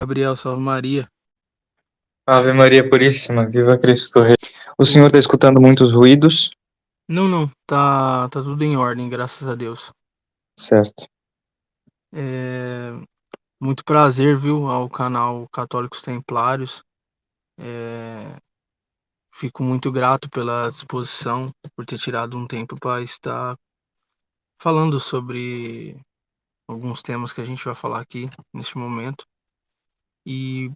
Gabriel, salve Maria. Ave Maria Puríssima, viva Cristo Rei. O senhor está escutando muitos ruídos? Não, tá tudo em ordem, graças a Deus. Certo. É, muito prazer, viu, ao canal Católicos Templários. É, fico muito grato pela disposição, por ter tirado um tempo para estar falando sobre alguns temas que a gente vai falar aqui neste momento. E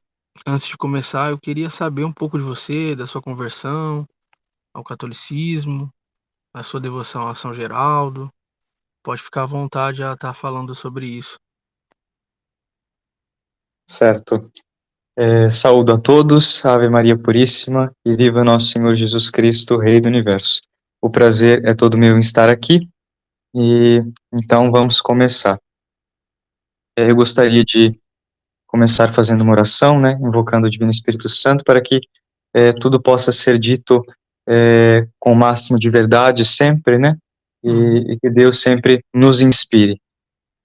antes de começar, eu queria saber um pouco de você, da sua conversão ao catolicismo, a sua devoção a São Geraldo. Pode ficar à vontade a estar falando sobre isso. Certo. Saúdo a todos, Ave Maria Puríssima, e viva nosso Senhor Jesus Cristo, Rei do Universo. O prazer é todo meu em estar aqui, e então vamos começar. Eu gostaria de começar fazendo uma oração, né, invocando o Divino Espírito Santo, para que tudo possa ser dito com o máximo de verdade sempre, né, Uhum. e que Deus sempre nos inspire.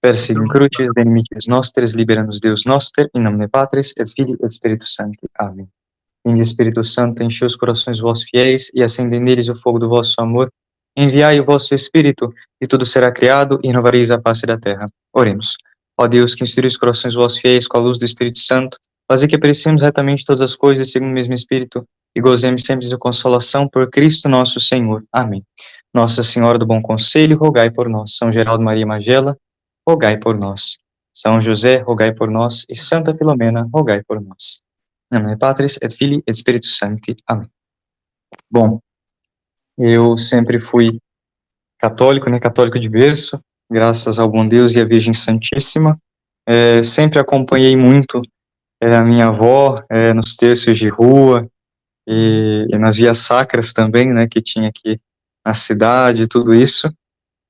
Per sigum Então, crucis de inimicis nostris, libera-nos Deus noster, in nomine Patris, et Filii, et Spiritus Sancti. Amém. Vinde, Espírito Santo, enchei os corações vossos fiéis, e acendei neles o fogo do vosso amor. Enviai o vosso Espírito, e tudo será criado, e renovareis a face da terra. Oremos. Ó Deus, que instruís os corações vossos fiéis com a luz do Espírito Santo, fazei que apreciemos retamente todas as coisas, segundo o mesmo Espírito, e gozemos sempre de consolação por Cristo nosso Senhor. Amém. Nossa Senhora do Bom Conselho, rogai por nós. São Geraldo Maria Magela, rogai por nós. São José, rogai por nós, e Santa Filomena, rogai por nós. Em nome Patris, et Filii, et Spiritus Sancti. Amém. Bom, eu sempre fui católico, né, católico de berço, graças ao bom Deus e à Virgem Santíssima. Sempre acompanhei muito a minha avó nos terços de rua e nas vias sacras também, né, que tinha aqui na cidade, tudo isso.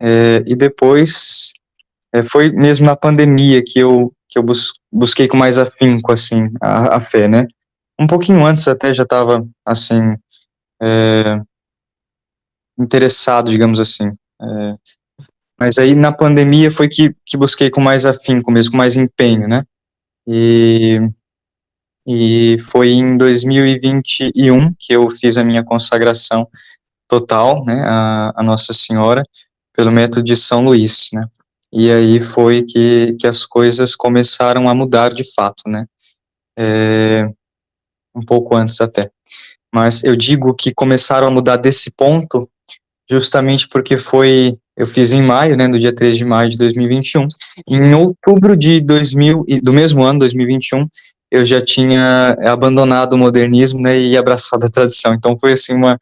E depois foi mesmo na pandemia que eu busquei com mais afinco, assim, a fé, né? Um pouquinho antes até já estava, assim, interessado, digamos assim. Mas aí na pandemia foi que busquei com mais afinco mesmo, com mais empenho, né? E, e foi em 2021 que eu fiz a minha consagração total, né, a Nossa Senhora, pelo método de São Luís, né? E aí foi que as coisas começaram a mudar de fato, né? Um pouco antes até. Mas eu digo que começaram a mudar desse ponto justamente porque eu fiz em maio, né, no dia 3 de maio de 2021. Em outubro do mesmo ano, 2021, eu já tinha abandonado o modernismo, né, e abraçado a tradição. Então foi assim uma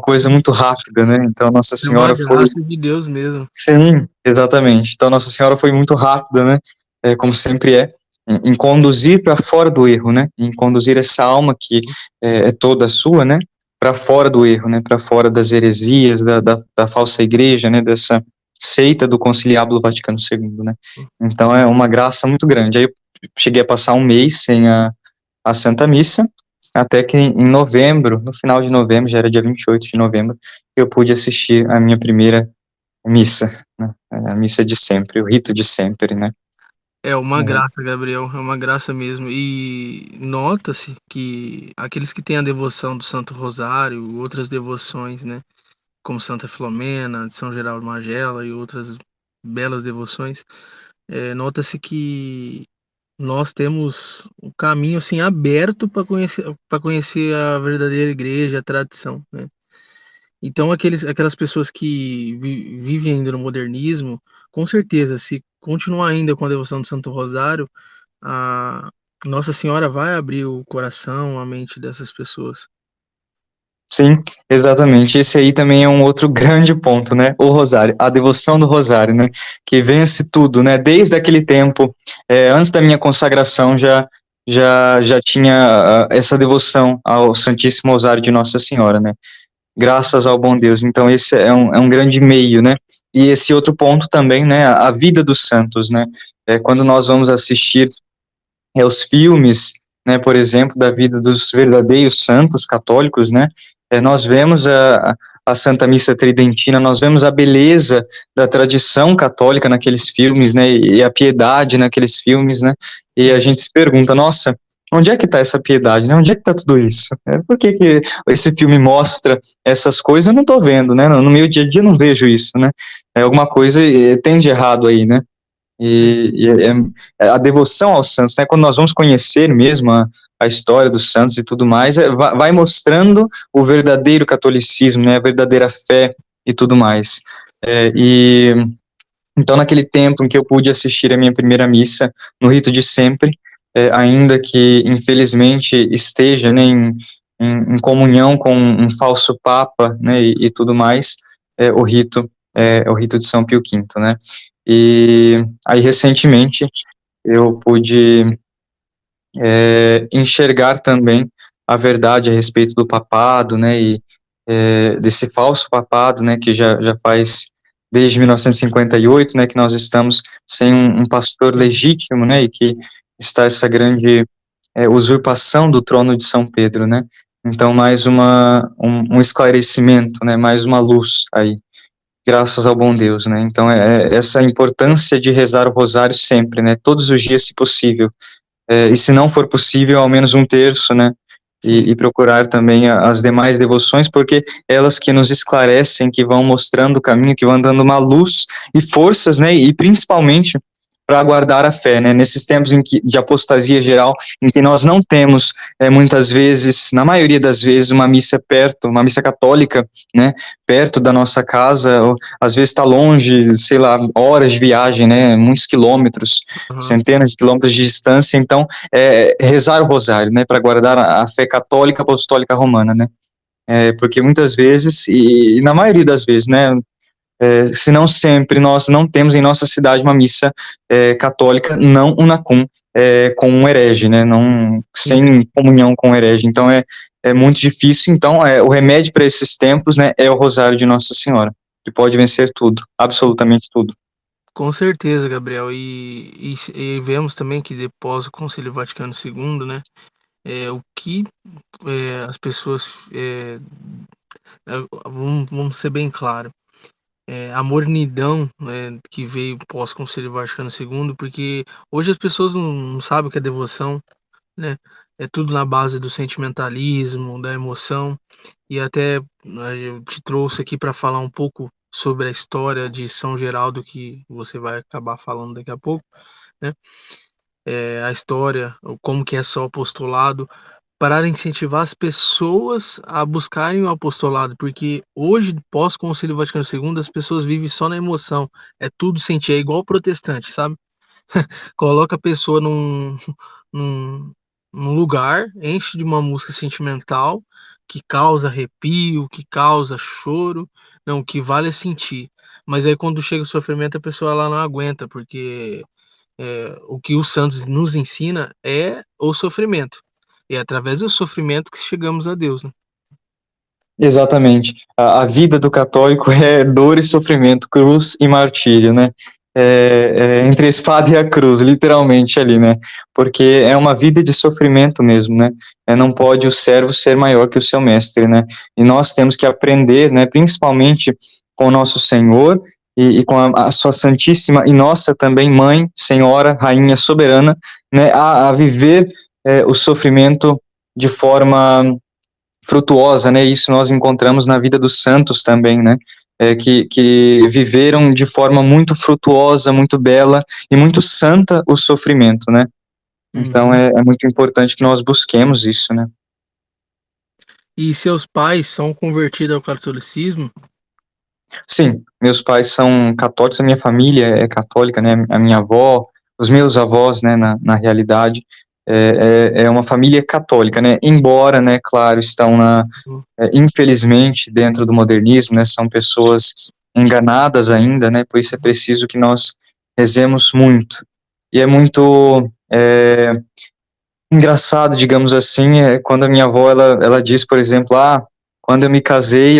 coisa muito rápida, né? Então Nossa é uma Senhora foi. graça de Deus mesmo. Sim, exatamente. Então Nossa Senhora foi muito rápida, né? Como sempre em conduzir para fora do erro, né? Em conduzir essa alma que é toda sua, né? Para fora do erro, né? Para fora das heresias, da falsa igreja, né? Dessa seita do Conciliábulo Vaticano II, né? Então é uma graça muito grande. Aí eu cheguei a passar um mês sem a Santa Missa, até que em novembro, no final de novembro, já era dia 28 de novembro, eu pude assistir a minha primeira missa, né? A missa de sempre, o rito de sempre, né? É uma É, graça, Gabriel, é uma graça mesmo. E nota-se que aqueles que têm a devoção do Santo Rosário, outras devoções, né, como Santa Filomena, de São Geraldo Magela e outras belas devoções, nota-se que nós temos um caminho assim aberto para conhecer a verdadeira igreja, a tradição, né? Então, aquelas pessoas que vivem ainda no modernismo, com certeza, se continuar ainda com a devoção do Santo Rosário, a Nossa Senhora vai abrir o coração, a mente dessas pessoas. sim, exatamente. Esse aí também é um outro grande ponto, né? O rosário, a devoção do rosário, né? Que vence tudo, né? Desde aquele tempo, antes da minha consagração, já tinha essa devoção ao Santíssimo Rosário de Nossa Senhora, né? Graças ao bom Deus. Então, esse é um grande meio, né? E esse outro ponto também, né? A vida dos santos, né? Quando nós vamos assistir os filmes, né, por exemplo, da vida dos verdadeiros santos católicos, né, nós vemos a Santa Missa Tridentina, nós vemos a beleza da tradição católica naqueles filmes, né, e a piedade naqueles filmes, né, e a gente se pergunta, nossa, onde é que está essa piedade, né, onde é que está tudo isso? Por que que esse filme mostra essas coisas? Eu não estou vendo, né, no meu dia a dia eu não vejo isso, né, alguma coisa tem de errado aí, né, a devoção aos santos, né, quando nós vamos conhecer mesmo a história dos santos e tudo mais, vai mostrando o verdadeiro catolicismo, né, a verdadeira fé e tudo mais. E então, naquele tempo em que eu pude assistir a minha primeira missa, no rito de sempre, ainda que infelizmente esteja, né, em comunhão com um falso papa, né, e tudo mais, o rito de São Pio V, né. E aí recentemente eu pude enxergar também a verdade a respeito do papado, né, e desse falso papado, né, que já faz desde 1958, né, que nós estamos sem um pastor legítimo, né, e que está essa grande usurpação do trono de São Pedro, né. Então, mais um esclarecimento, né, mais uma luz aí, graças ao bom Deus, né. Então, essa importância de rezar o rosário sempre, né, todos os dias, se possível, e se não for possível, ao menos um terço, né, e procurar também as demais devoções, porque elas que nos esclarecem, que vão mostrando o caminho, que vão dando uma luz e forças, né, e principalmente para guardar a fé, né, nesses tempos de apostasia geral, em que nós não temos, muitas vezes, na maioria das vezes, uma missa perto, uma missa católica, né, perto da nossa casa, ou, às vezes está longe, sei lá, horas de viagem, né, muitos quilômetros, centenas de quilômetros de distância, então, rezar o rosário, né, para guardar a fé católica apostólica romana, né, porque muitas vezes, e na maioria das vezes, né, se não sempre, nós não temos em nossa cidade uma missa católica não unacum, com um herege, né, não, sem comunhão com o herege, então é muito difícil, então o remédio para esses tempos, né, é o rosário de Nossa Senhora, que pode vencer tudo, absolutamente tudo. Com certeza, Gabriel. E vemos também que depois do Concílio Vaticano II, né, o que as pessoas, vamos ser bem claro, a mornidão, que veio pós Concílio Vaticano II, porque hoje as pessoas não sabem o que é devoção, né? É tudo na base do sentimentalismo, da emoção. E até eu te trouxe aqui para falar um pouco sobre a história de São Geraldo, que você vai acabar falando daqui a pouco, né? A história, como que é só apostolado, para incentivar as pessoas a buscarem o apostolado, porque hoje, pós Concílio Vaticano II, as pessoas vivem só na emoção, é tudo sentir, é igual protestante, sabe? Coloca a pessoa num, num lugar, enche de uma música sentimental, que causa arrepio, que causa choro, não, o que vale é sentir. Mas aí quando chega o sofrimento, a pessoa ela não aguenta, porque o que os santos nos ensina é o sofrimento. E é através do sofrimento que chegamos a Deus, né? Exatamente. A vida do católico é dor e sofrimento, cruz e martírio, né? Entre a espada e a cruz, literalmente ali, né? Porque é uma vida de sofrimento mesmo, né? Não pode o servo ser maior que o seu mestre, né? E nós temos que aprender, né? Principalmente com o nosso Senhor e com a sua Santíssima e nossa também Mãe, Senhora, Rainha Soberana, né? A viver o sofrimento de forma frutuosa, né? Isso nós encontramos na vida dos santos também, né? Que viveram de forma muito frutuosa, muito bela e muito santa o sofrimento, né? Então Uhum. é muito importante que nós busquemos isso, né? E seus pais são convertidos ao catolicismo? Sim, meus pais são católicos, a minha família é católica, né? A minha avó, os meus avós, né? Na realidade, é uma família católica, né? Embora, né? Claro, estão infelizmente dentro do modernismo, né? São pessoas enganadas ainda, né? Por isso é preciso que nós rezemos muito. E é muito engraçado, digamos assim, quando a minha avó, ela diz, por exemplo, quando eu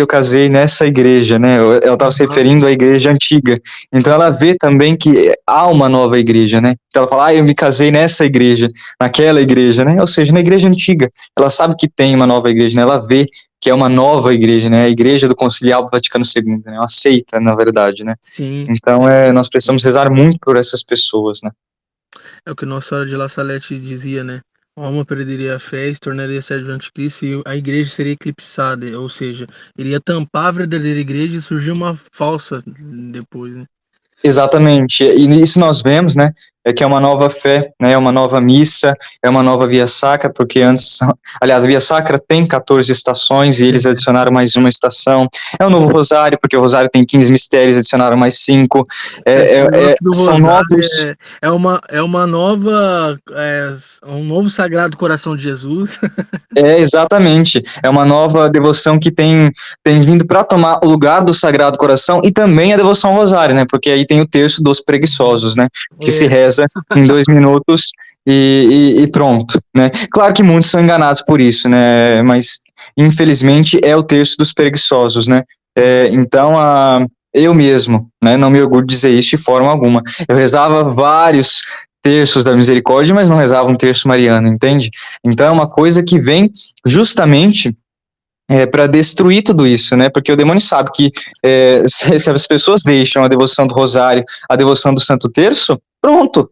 casei nessa igreja, né, ela estava se Aham. referindo à igreja antiga, então ela vê também que há uma nova igreja, né, então ela fala, eu me casei nessa igreja, naquela igreja, né, ou seja, na igreja antiga, ela sabe que tem uma nova igreja, né, ela vê que é uma nova igreja, né? A Igreja do Conciliar Vaticano II, né? Uma seita, na verdade, né? Sim, Então, nós precisamos rezar muito por essas pessoas, né? é o que Nossa Senhora de La Salete dizia, né? A alma perderia a fé e se tornaria servo do anticristo e a igreja seria eclipsada, ou seja, iria tampar a verdadeira igreja e surgir uma falsa depois, né? Exatamente, e isso nós vemos, né, que é uma nova fé, né, é uma nova missa, é uma nova via sacra, porque antes, aliás, a via sacra tem 14 estações e eles adicionaram mais uma estação, é o novo rosário, porque o rosário tem 15 mistérios, adicionaram mais 5, Esse negócio do são Rosário novos... é uma nova, um novo Sagrado Coração de Jesus. Exatamente, é uma nova devoção que tem vindo para tomar o lugar do Sagrado Coração e também a devoção ao Rosário, né? Porque aí tem o terço dos preguiçosos, né? Que se É, reza em 2 minutos e pronto, né? Claro que muitos são enganados por isso, né? Mas infelizmente é o terço dos preguiçosos, né? Então eu mesmo, né? Não me orgulho de dizer isso de forma alguma. Eu rezava vários terços da misericórdia, mas não rezava um terço mariano, entende? Então é uma coisa que vem justamente para destruir tudo isso, né? Porque o demônio sabe que se as pessoas deixam a devoção do rosário, a devoção do Santo Terço, pronto,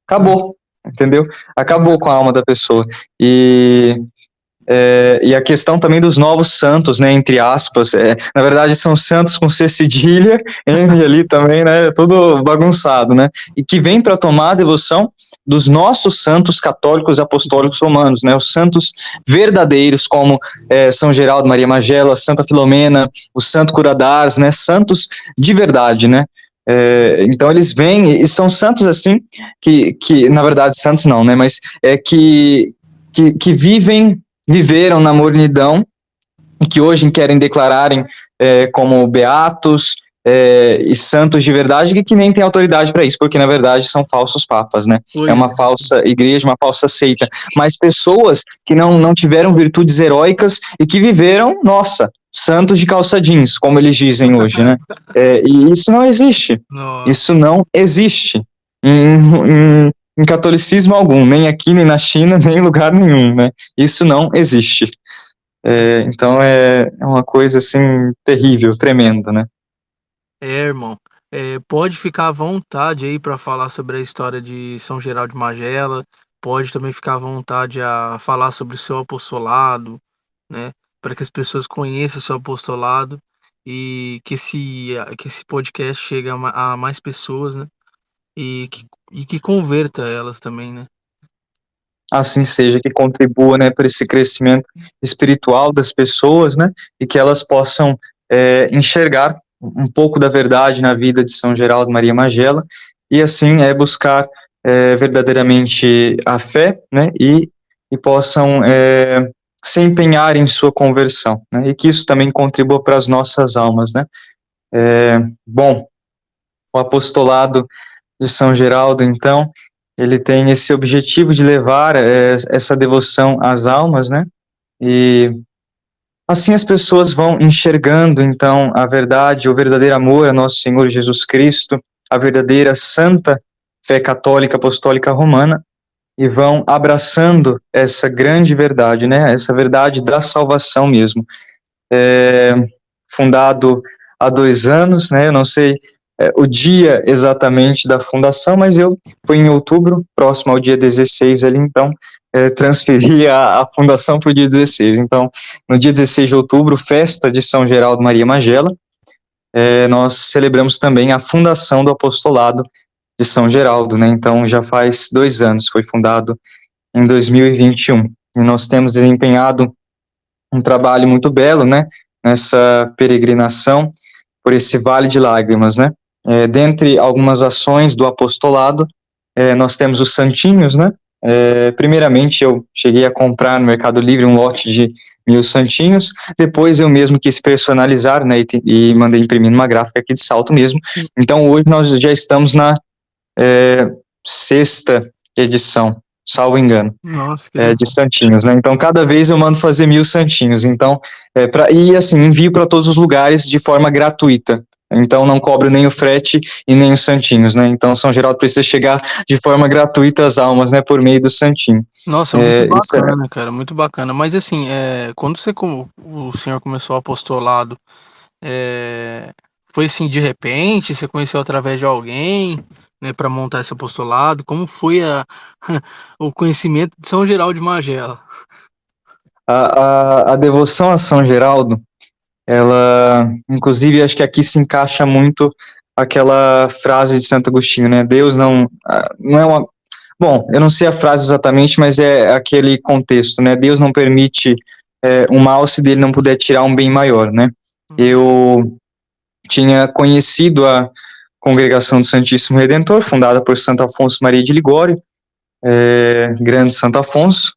acabou, entendeu? Acabou com a alma da pessoa. E a questão também dos novos santos, né, entre aspas, na verdade são santos com C cedilha, M ali também, né, tudo bagunçado, né, e que vem para tomar a devoção dos nossos santos católicos apostólicos romanos, né, os santos verdadeiros, como São Geraldo Maria Magela, Santa Filomena, o Santo Curadars, né, santos de verdade, né. Então eles vêm e são santos assim, que na verdade santos não, né, mas que viveram na mornidão e que hoje querem declararem como beatos e santos de verdade e que nem tem autoridade para isso, porque na verdade são falsos papas, né? É uma falsa igreja, uma falsa seita. Mas pessoas que não tiveram virtudes heróicas e que viveram, nossa, santos de calça jeans, como eles dizem hoje, né? E isso não existe. Nossa. Isso não existe. Em catolicismo algum, nem aqui, nem na China, nem em lugar nenhum, né? Isso não existe. Então é uma coisa, assim, terrível, tremenda, né? Irmão, pode ficar à vontade aí para falar sobre a história de São Geraldo de Magela, pode também ficar à vontade a falar sobre o seu apostolado, né? Para que as pessoas conheçam o seu apostolado e que esse podcast chegue a mais pessoas, né? E que converta elas também, né? Assim seja, que contribua, né, para esse crescimento espiritual das pessoas, né, e que elas possam enxergar um pouco da verdade na vida de São Geraldo Maria Magela, e assim buscar verdadeiramente a fé, né, e possam se empenhar em sua conversão, né, e que isso também contribua para as nossas almas, né. Bom, o apostolado de São Geraldo, então, ele tem esse objetivo de levar essa devoção às almas, né? E assim as pessoas vão enxergando, então, a verdade, o verdadeiro amor a nosso Senhor Jesus Cristo, a verdadeira santa fé católica apostólica romana, e vão abraçando essa grande verdade, né? Essa verdade da salvação mesmo. Fundado há 2 anos, né? Eu não sei o dia exatamente da fundação, mas foi em outubro, próximo ao dia 16 ali, então transferi a fundação para o dia 16. Então, no dia 16 de outubro, festa de São Geraldo Maria Magela, nós celebramos também a fundação do apostolado de São Geraldo, né? Então, já faz 2 anos, foi fundado em 2021. E nós temos desempenhado um trabalho muito belo, né? Nessa peregrinação por esse vale de lágrimas, né? Dentre algumas ações do apostolado, nós temos os santinhos, né? Primeiramente, eu cheguei a comprar no Mercado Livre um lote de 1000 santinhos, depois eu mesmo quis personalizar, né? E mandei imprimir numa gráfica aqui de Salto mesmo. Então, hoje nós já estamos na 6ª edição, salvo engano, Nossa, que de legal. santinhos, né? Então, cada vez eu mando fazer 1000 santinhos. Então, e assim, envio para todos os lugares de forma gratuita. Então não cobro nem o frete e nem os santinhos, né? Então São Geraldo precisa chegar de forma gratuita às almas, né? Por meio do santinho. Nossa, muito Isso é, bacana, cara, muito bacana. Mas assim, quando o senhor começou o apostolado, é, foi assim de repente? Você conheceu através de alguém, né, para montar esse apostolado? Como foi o conhecimento de São Geraldo de Magela? a devoção a São Geraldo, ela, inclusive, acho que aqui se encaixa muito aquela frase de Santo Agostinho, né? Deus não é uma. Bom, eu não sei a frase exatamente, mas é aquele contexto, né? Deus não permite um mal se dele não puder tirar um bem maior, né? Uhum. Eu tinha conhecido a Congregação do Santíssimo Redentor, fundada por Santo Afonso Maria de Ligório, grande Santo Afonso,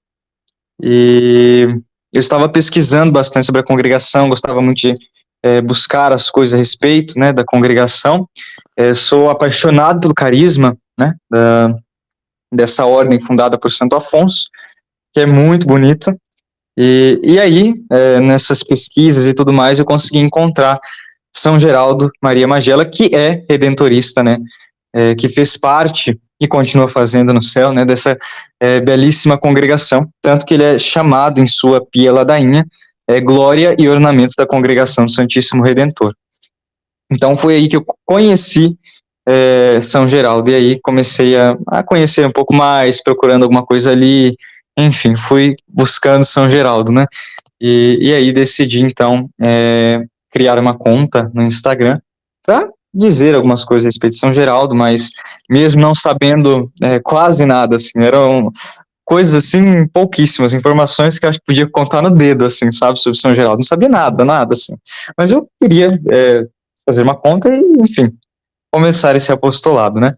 e eu estava pesquisando bastante sobre a congregação, gostava muito de buscar as coisas a respeito, né, da congregação. Sou apaixonado pelo carisma, né, dessa ordem fundada por Santo Afonso, que é muito bonito. E aí, nessas pesquisas e tudo mais, eu consegui encontrar São Geraldo Maria Magela, que é redentorista, né, que fez parte e continua fazendo no céu, né, dessa belíssima congregação, tanto que ele é chamado em sua pia ladainha glória e ornamento da congregação do Santíssimo Redentor. Então foi aí que eu conheci São Geraldo, e aí comecei a conhecer um pouco mais, procurando alguma coisa ali, enfim, fui buscando São Geraldo, né, e aí decidi então criar uma conta no Instagram para dizer algumas coisas a respeito de São Geraldo, mas mesmo não sabendo quase nada, assim, eram coisas assim, pouquíssimas, informações que eu acho que podia contar no dedo, assim, sabe, sobre São Geraldo, não sabia nada, nada, assim, mas eu queria fazer uma conta e, enfim, começar esse apostolado, né,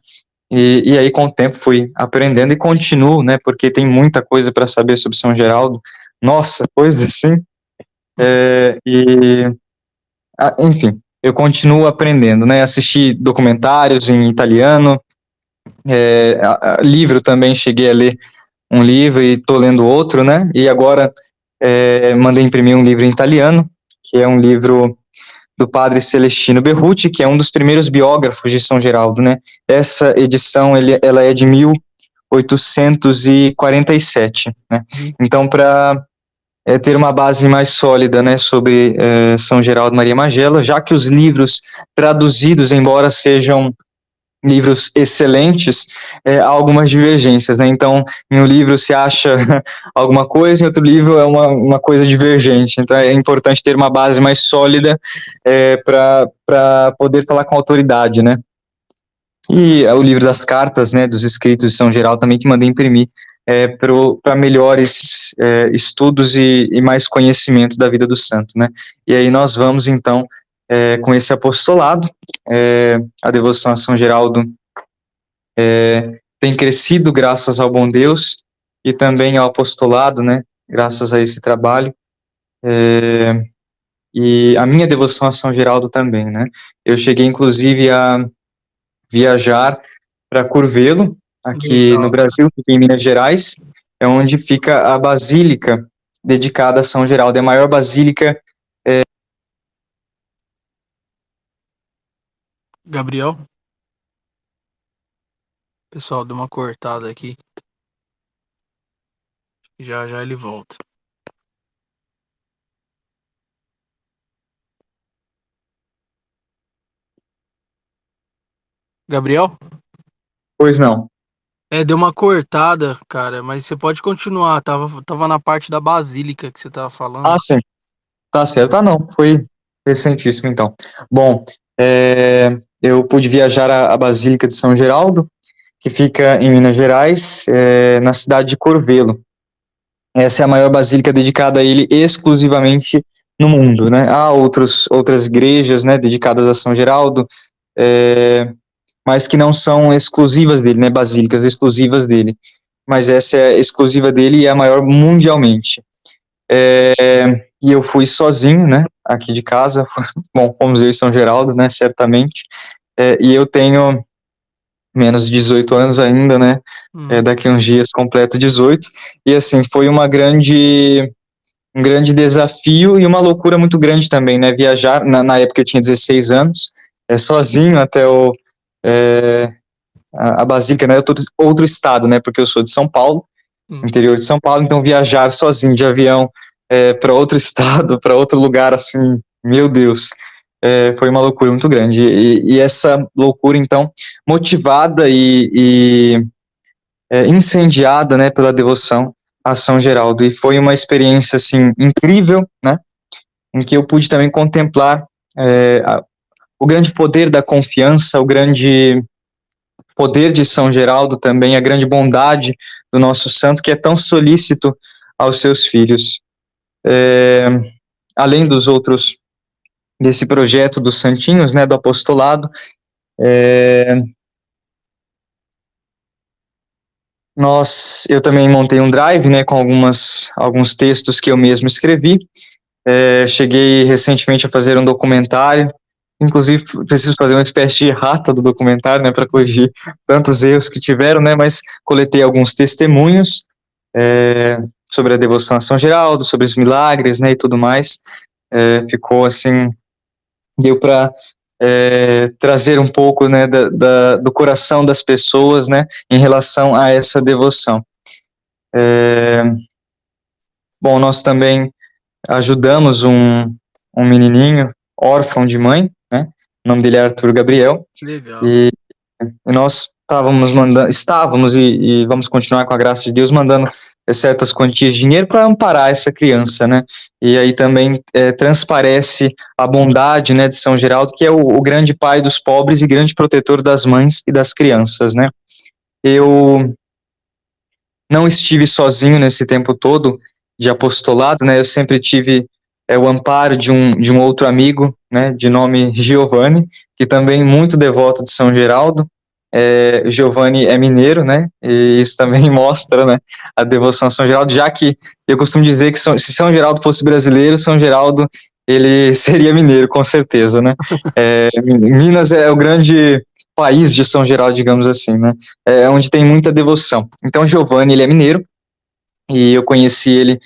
e aí com o tempo fui aprendendo e continuo, né, porque tem muita coisa para saber sobre São Geraldo, nossa, coisa assim, e enfim, eu continuo aprendendo, né? Assisti documentários em italiano, livro também, cheguei a ler um livro e estou lendo outro, né? E agora mandei imprimir um livro em italiano, que é um livro do padre Celestino Berruti, que é um dos primeiros biógrafos de São Geraldo, né? Essa edição, ela é de 1847, né? Uhum. Então, para ter uma base mais sólida, né, sobre São Geraldo Maria Magela, já que os livros traduzidos, embora sejam livros excelentes, há algumas divergências, né, então em um livro se acha alguma coisa, em outro livro é uma coisa divergente, então é importante ter uma base mais sólida para poder falar com autoridade, né. E o livro das cartas, né, dos escritos de São Geraldo também que mandei imprimir para melhores estudos e mais conhecimento da vida do santo, né? E aí nós vamos então com esse apostolado, a devoção a São Geraldo tem crescido graças ao bom Deus e também ao apostolado, né? Graças a esse trabalho. E a minha devoção a São Geraldo também, né? Eu cheguei inclusive a viajar para Curvelo, aqui no Legal. Brasil, em Minas Gerais, é onde fica a basílica dedicada a São Geraldo. É a maior basílica. Gabriel, pessoal, deu uma cortada aqui. Já já ele volta. Gabriel? Pois não. Deu uma cortada, cara, mas você pode continuar. Tava na parte da Basílica que você tava Ah, falando. sim, tá certo. Ah, não, foi recentíssimo, então. Bom, eu pude viajar à Basílica de São Geraldo, que fica em Minas Gerais, na cidade de Curvelo. Essa é a maior basílica dedicada a ele exclusivamente no mundo, né? Há outras igrejas, né, dedicadas a São Geraldo, mas que não são exclusivas dele, né, basílicas exclusivas dele. Mas essa é exclusiva dele e é a maior mundialmente. E eu fui sozinho, né, aqui de casa, bom, fomos eu e São Geraldo, né, certamente, e eu tenho menos de 18 anos ainda, né, Hum. daqui a uns dias completo 18, e assim, foi um grande desafio e uma loucura muito grande também, né, viajar, na época eu tinha 16 anos, sozinho até a Basílica, né? Outro estado, né? Porque eu sou de São Paulo, Hum. interior de São Paulo, então viajar sozinho de avião para outro estado, para outro lugar, assim, meu Deus, foi uma loucura muito grande. E essa loucura, então, motivada e incendiada, né, pela devoção a São Geraldo. E foi uma experiência, assim, incrível, né? Em que eu pude também contemplar o grande poder da confiança, o grande poder de São Geraldo também, a grande bondade do nosso santo, que é tão solícito aos seus filhos. Além dos outros, desse projeto dos santinhos, né, do apostolado, eu também montei um drive, né, com alguns textos que eu mesmo escrevi. Cheguei recentemente a fazer um documentário, inclusive preciso fazer uma espécie de errata do documentário, né, para corrigir tantos erros que tiveram, né, mas coletei alguns testemunhos sobre a devoção a São Geraldo, sobre os milagres, né, e tudo mais. Ficou assim, deu para trazer um pouco, né, do coração das pessoas, né, em relação a essa devoção. Bom, nós também ajudamos um menininho órfão de mãe, né? O nome dele é Arthur Gabriel. Legal. E nós estávamos e vamos continuar com a graça de Deus mandando certas quantias de dinheiro para amparar essa criança, né? E aí também transparece a bondade, né, de São Geraldo, que é o grande pai dos pobres e grande protetor das mães e das crianças, né? Eu não estive sozinho nesse tempo todo de apostolado, né? Eu sempre tive o amparo de um outro amigo, né? De nome Giovanni, que também é muito devoto de São Geraldo. Giovanni é mineiro, né? E isso também mostra, né, a devoção a São Geraldo, já que eu costumo dizer que se São Geraldo fosse brasileiro, São Geraldo ele seria mineiro, com certeza, né? Minas é o grande país de São Geraldo, digamos assim, né? Onde tem muita devoção. Então, Giovanni, ele é mineiro, e eu conheci ele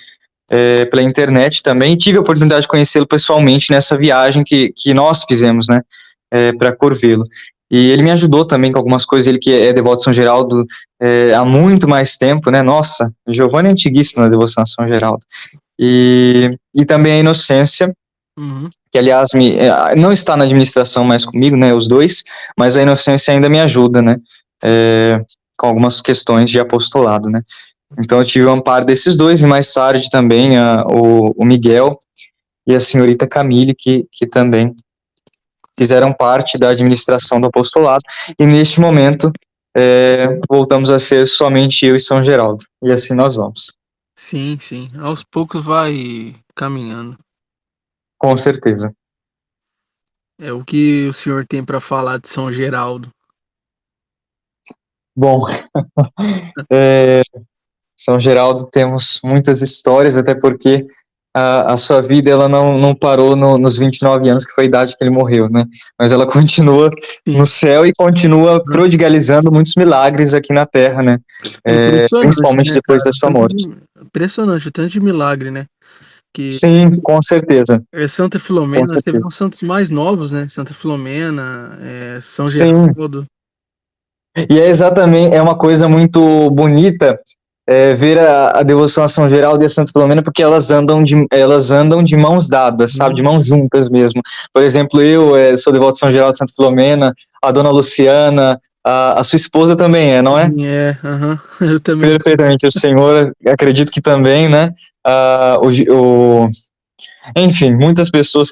pela internet também, e tive a oportunidade de conhecê-lo pessoalmente nessa viagem que nós fizemos, né, para Corvelo. E ele me ajudou também com algumas coisas, ele que é devoto de São Geraldo há muito mais tempo, né? Nossa, o Giovanni é antiguíssimo na devoção a São Geraldo. E também a Inocência, Uhum. que aliás não está na administração mais comigo, né, os dois, mas a Inocência ainda me ajuda, né, com algumas questões de apostolado, né. Então eu tive o amparo desses dois, e mais tarde também o Miguel e a senhorita Camille, que também fizeram parte da administração do apostolado, e neste momento voltamos a ser somente eu e São Geraldo, e assim nós vamos. Sim, sim. Aos poucos vai caminhando. Com certeza. É o que o senhor tem para falar de São Geraldo. Bom, São Geraldo temos muitas histórias, até porque a sua vida ela não parou nos 29 anos, que foi a idade que ele morreu, né? Mas ela continua no Sim. céu e continua Uhum. prodigalizando muitos milagres aqui na Terra, né? É impressionante, Principalmente né, depois cara? da sua morte. Impressionante o tanto de milagre, né? Que Sim, com certeza, Santa com Filomena, você vê certeza. os santos mais novos, né? Santa Filomena, São Sim, Geraldo. e é uma coisa muito bonita ver a devoção a São Geraldo e a Santa Filomena, porque elas andam de mãos dadas, sabe, de Uhum. mãos juntas mesmo. Por exemplo, eu sou devoto de São Geraldo e Santa Filomena, a dona Luciana, a sua esposa também não é? Sim, aham. Eu também sou. Perfeitamente, o senhor, acredito que também, né? Ah, enfim, muitas pessoas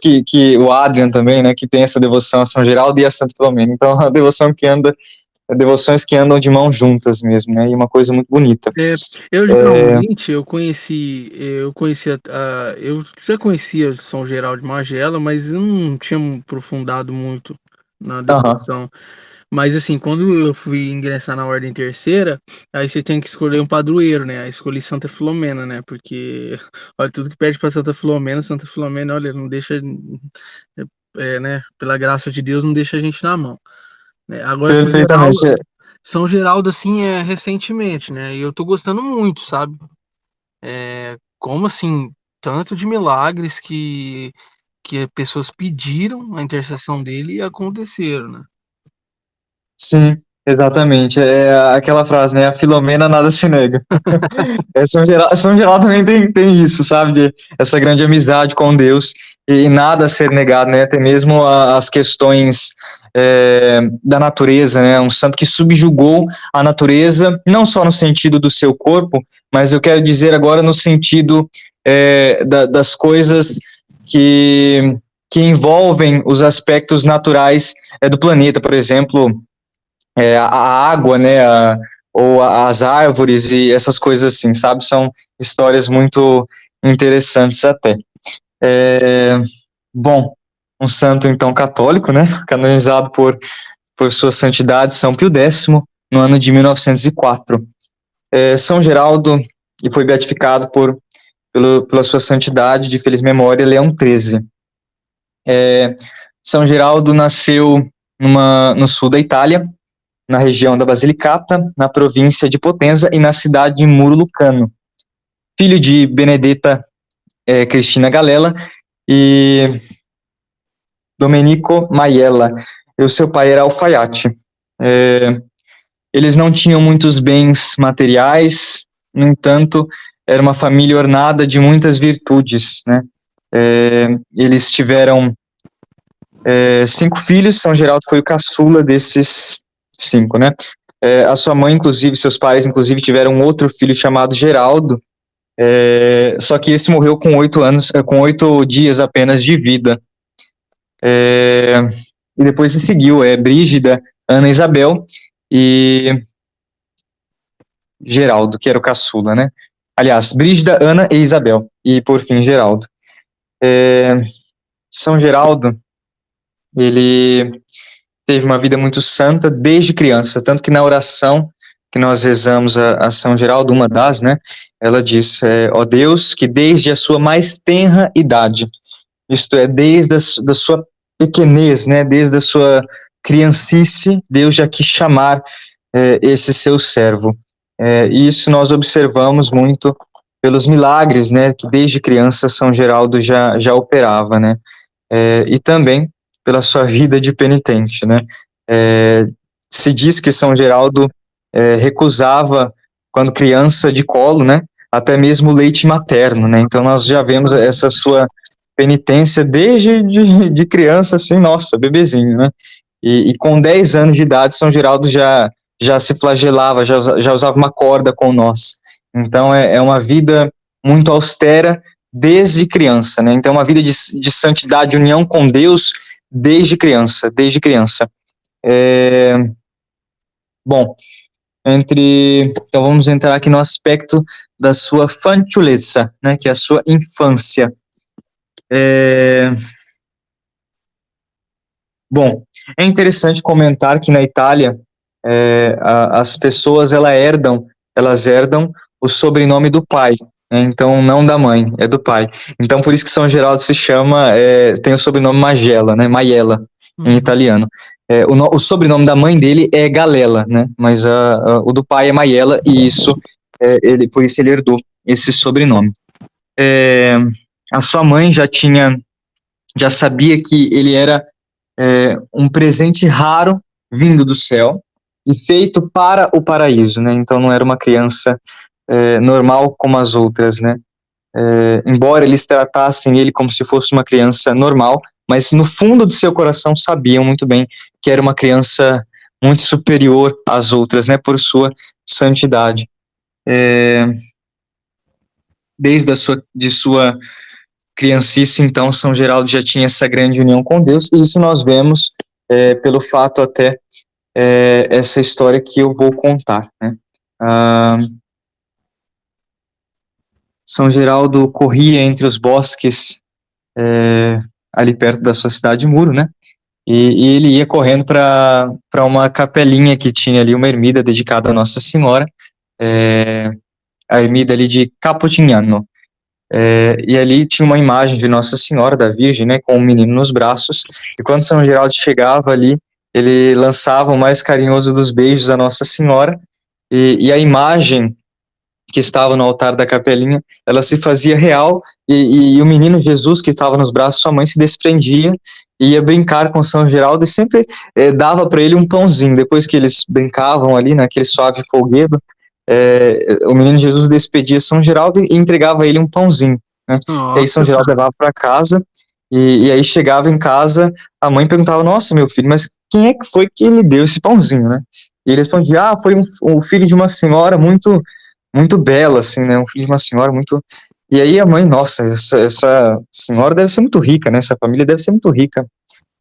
o Adrian também, né, que tem essa devoção a São Geraldo e a Santa Filomena. Então, a devoção que anda devoções que andam de mãos juntas mesmo, né? E uma coisa muito bonita. É, eu geralmente eu já conhecia São Geraldo de Magela, mas eu não tinha me aprofundado muito na Aham, devoção. Mas assim, quando eu fui ingressar na Ordem Terceira, aí você tem que escolher um padroeiro, né? Aí escolhi Santa Filomena, né? Porque olha, tudo que pede para Santa Filomena, olha, não deixa, né? Pela graça de Deus, não deixa a gente na mão, né? Agora perfeitamente. São Geraldo, assim, recentemente, né? E eu tô gostando muito, sabe? Como assim, tanto de milagres que pessoas pediram a intercessão dele e aconteceram, né? Sim, exatamente. É aquela frase, né? A Filomena nada se nega. São Geraldo também tem isso, sabe? Essa grande amizade com Deus e nada a ser negado, né? Até mesmo as questões da natureza, né? Um santo que subjugou a natureza, não só no sentido do seu corpo, mas eu quero dizer agora no sentido das coisas que envolvem os aspectos naturais do planeta, por exemplo, a água, né, ou as árvores e essas coisas assim, sabe? São histórias muito interessantes até. Bom, um santo então católico, né, canonizado por sua santidade São Pio X, no ano de 1904. São Geraldo, e foi beatificado pela sua santidade de feliz memória, Leão XIII. São Geraldo nasceu no sul da Itália, na região da Basilicata, na província de Potenza e na cidade de Muro Lucano. Filho de Benedetta Cristina Galella e Domenico Maiella. E o seu pai era alfaiate. Eles não tinham muitos bens materiais, no entanto, era uma família ornada de muitas virtudes, né? Eles tiveram 5 filhos, São Geraldo foi o caçula desses 5, né? A sua mãe, inclusive, seus pais, inclusive, tiveram um outro filho chamado Geraldo, só que esse morreu com 8 dias apenas de vida. E depois se seguiu, Brígida, Ana Isabel e Geraldo, que era o caçula, né? Aliás, Brígida, Ana e Isabel, e por fim Geraldo. São Geraldo, ele teve uma vida muito santa desde criança, tanto que na oração que nós rezamos a São Geraldo, uma das, né, ela diz, ó Deus, que desde a sua mais tenra idade, isto é, desde da sua pequenez, né, desde a sua criancice, Deus já quis chamar esse seu servo. E isso nós observamos muito pelos milagres, né, que desde criança São Geraldo já operava, né, e também pela sua vida de penitente, né. Se diz que São Geraldo recusava, quando criança, de colo, né, até mesmo leite materno, né, então nós já vemos essa sua penitência desde de criança, assim, nossa, bebezinho, né, e com 10 anos de idade, São Geraldo já se flagelava, já usava uma corda com nós, então é uma vida muito austera desde criança, né, então uma vida de santidade, de união com Deus desde criança. Bom, então vamos entrar aqui no aspecto da sua fanciullezza, né, que é a sua infância. Bom, é interessante comentar que na Itália as pessoas elas herdam o sobrenome do pai, né, então não da mãe, é do pai. Então por isso que São Geraldo se chama, tem o sobrenome Magella, né, Maiella, em italiano. O sobrenome da mãe dele é Galella, né, mas o do pai é Maiella, e por isso ele herdou esse sobrenome. A sua mãe já sabia que ele era um presente raro vindo do céu e feito para o paraíso, né? Então não era uma criança normal como as outras, né? Embora eles tratassem ele como se fosse uma criança normal, mas no fundo do seu coração sabiam muito bem que era uma criança muito superior às outras, né? Por sua santidade. Desde de sua criancice, então, São Geraldo já tinha essa grande união com Deus, e isso nós vemos pelo fato até essa história que eu vou contar, né? São Geraldo corria entre os bosques ali perto da sua cidade Muro, né? E ele ia correndo para uma capelinha que tinha ali, uma ermida dedicada a Nossa Senhora, a ermida ali de Capotignano. E ali tinha uma imagem de Nossa Senhora, da Virgem, né, com o menino nos braços, e quando São Geraldo chegava ali, ele lançava o mais carinhoso dos beijos a Nossa Senhora, e a imagem que estava no altar da capelinha, ela se fazia real e o menino Jesus que estava nos braços de sua mãe se desprendia e ia brincar com São Geraldo e sempre dava para ele um pãozinho. Depois que eles brincavam ali naquele suave folguedo, o menino Jesus despedia São Geraldo e entregava a ele um pãozinho, né? E aí São Nossa, Geraldo cara. levava para casa e aí chegava em casa, a mãe perguntava: Nossa, meu filho, mas quem é que foi que lhe deu esse pãozinho, né? E ele respondia: Ah, foi um filho de uma senhora muito bela, assim, né? Um filho de uma senhora muito. E aí a mãe, nossa, essa senhora deve ser muito rica, né? Essa família deve ser muito rica.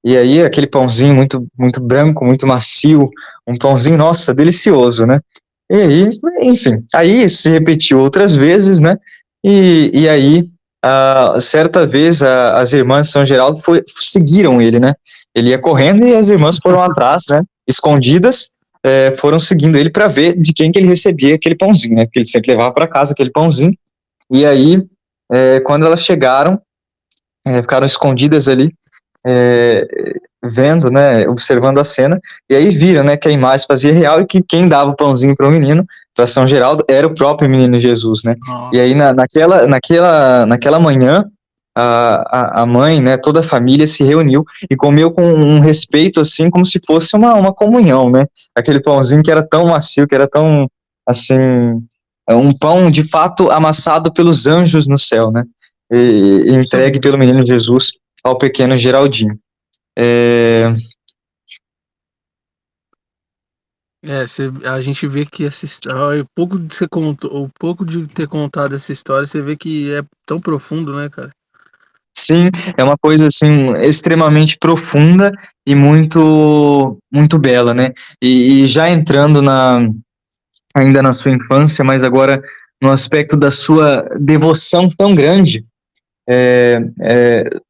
E aí aquele pãozinho muito branco, muito macio, um pãozinho, nossa, delicioso, né? E aí, enfim, aí isso se repetiu outras vezes, né? E aí, certa vez, as irmãs de São Geraldo seguiram ele, né? Ele ia correndo e as irmãs foram atrás, né? Escondidas, foram seguindo ele para ver de quem que ele recebia aquele pãozinho, né? Porque ele sempre levava para casa aquele pãozinho. E aí, quando elas chegaram, ficaram escondidas ali, é, vendo, né, observando a cena, e aí viram, né, que a imagem fazia real e que quem dava o pãozinho para o menino, para São Geraldo, era o próprio menino Jesus, né? E Nossa. aí naquela manhã a mãe, né, toda a família se reuniu e comeu com um respeito assim, como se fosse uma comunhão, né? Aquele pãozinho que era tão macio, que era tão assim, um pão de fato amassado pelos anjos no céu, né? E Isso entregue mesmo. pelo menino Jesus ao pequeno Geraldinho. É, A gente vê que essa história, o pouco de você contou, o pouco de ter contado essa história, você vê que é tão profundo, né, cara? sim, é uma coisa assim extremamente profunda e muito bela, né? E já entrando ainda na sua infância, mas agora no aspecto da sua devoção tão grande é,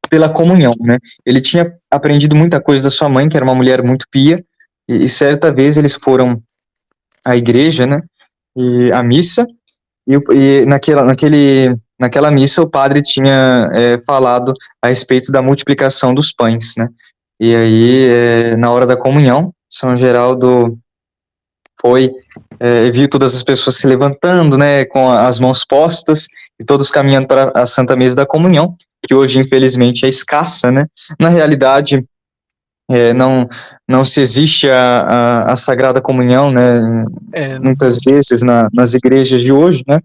pela comunhão, né? Ele tinha aprendido muita coisa da sua mãe, que era uma mulher muito pia, e certa vez eles foram à igreja, né? E à missa. E naquela missa o padre tinha falado a respeito da multiplicação dos pães, né? E aí, na hora da comunhão, São Geraldo foi, viu todas as pessoas se levantando, né, com as mãos postas, e todos caminhando para a Santa Mesa da Comunhão, que hoje, infelizmente, é escassa, né? Na realidade, não se existe a Sagrada Comunhão, né? Muitas vezes nas igrejas de hoje, né?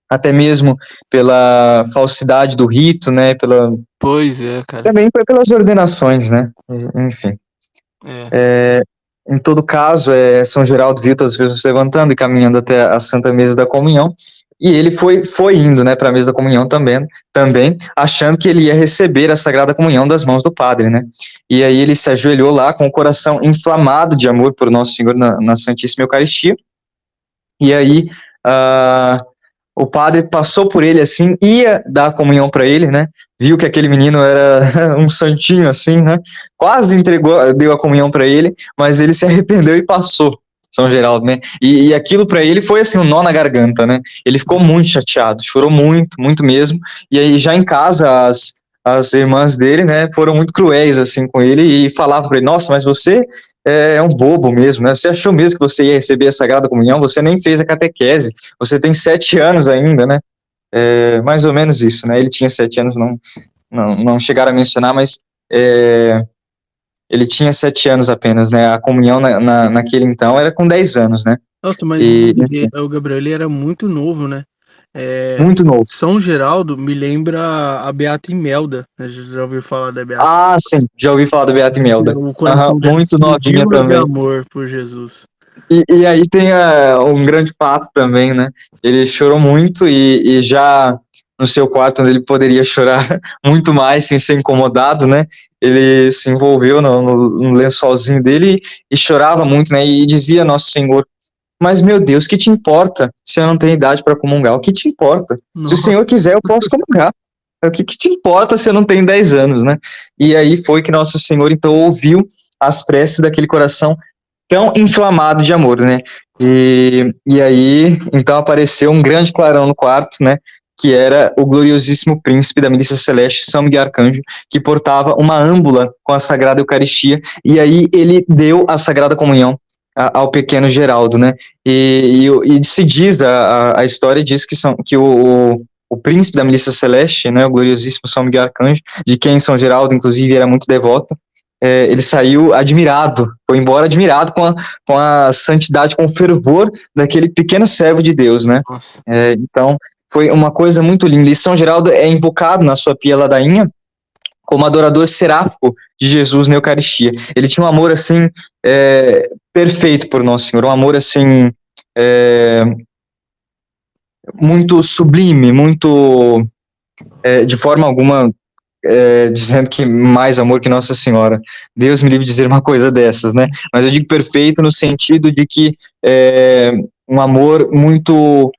Até mesmo pela falsidade do rito, né, Pois é, cara. também pelas ordenações, né, enfim. É. Em todo caso, São Geraldo viu todas as pessoas se levantando e caminhando até a Santa Mesa da Comunhão, e ele foi indo, né, para a Mesa da Comunhão também, achando que ele ia receber a Sagrada Comunhão das mãos do Padre, né, e aí ele se ajoelhou lá com o coração inflamado de amor por Nosso Senhor na Santíssima Eucaristia, e aí, ah, o padre passou por ele assim, ia dar a comunhão para ele, né? Viu que aquele menino era um santinho assim, né? Quase entregou, deu a comunhão para ele, mas ele se arrependeu e passou. São Geraldo, né? E aquilo para ele foi assim um nó na garganta, né? Ele ficou muito chateado, chorou muito mesmo. E aí já em casa as irmãs dele, né, foram muito cruéis assim com ele e falavam para ele: Nossa, mas você é um bobo mesmo, né? Você achou mesmo que você ia receber a Sagrada Comunhão? Você nem fez a catequese. Você tem 7 anos ainda, né? Mais ou menos isso, né? Ele tinha 7 anos, não chegaram a mencionar, mas ele tinha 7 anos apenas, né? A comunhão naquele então era com 10 anos, né? Nossa, mas E, enfim, o Gabriel ele era muito novo, né? muito novo. São Geraldo me lembra a Beata Imelda, né? Já ouviu falar da Beata? Ah, sim, já ouvi falar da Beata Imelda. O Aham, coração dela muito novinha explodiu de também. amor por Jesus. E aí tem um grande fato também, né? Ele chorou muito e já no seu quarto, onde ele poderia chorar muito mais sem ser incomodado, né? Ele se envolveu no lençolzinho dele e chorava muito, né? E dizia a Nosso Senhor: Mas, meu Deus, que te importa se eu não tenho idade para comungar? O que te importa? Se o Senhor Nossa, quiser, eu posso comungar. O que te importa se eu não tenho 10 anos, né? E aí foi que Nosso Senhor, então, ouviu as preces daquele coração tão inflamado de amor, né? E aí, então, apareceu um grande clarão no quarto, né? Que era o gloriosíssimo príncipe da milícia celeste, São Miguel Arcanjo, que portava uma âmbula com a Sagrada Eucaristia, e aí ele deu a Sagrada Comunhão ao pequeno Geraldo, né? E se diz, a história diz que o príncipe da milícia celeste, né, o gloriosíssimo São Miguel Arcanjo, de quem São Geraldo, inclusive, era muito devoto, ele saiu admirado, foi embora admirado com a santidade, com o fervor daquele pequeno servo de Deus, né? Nossa. Então, foi uma coisa muito linda. E São Geraldo é invocado na sua pia ladainha como adorador seráfico de Jesus na Eucaristia. Ele tinha um amor, assim, perfeito por Nosso Senhor, um amor, assim, muito sublime, muito, de forma alguma, dizendo que mais amor que Nossa Senhora. Deus me livre de dizer uma coisa dessas, né? Mas eu digo perfeito no sentido de que um amor muito,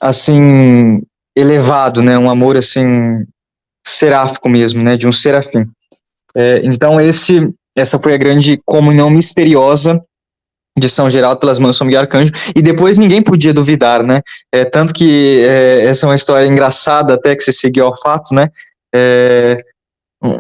assim, elevado, né? Um amor, assim, seráfico mesmo, né? De um serafim. Então, essa foi a grande comunhão misteriosa de São Geraldo pelas mãos de São Miguel Arcanjo, e depois ninguém podia duvidar, né? Tanto que essa é uma história engraçada, até que se seguiu ao fato, né?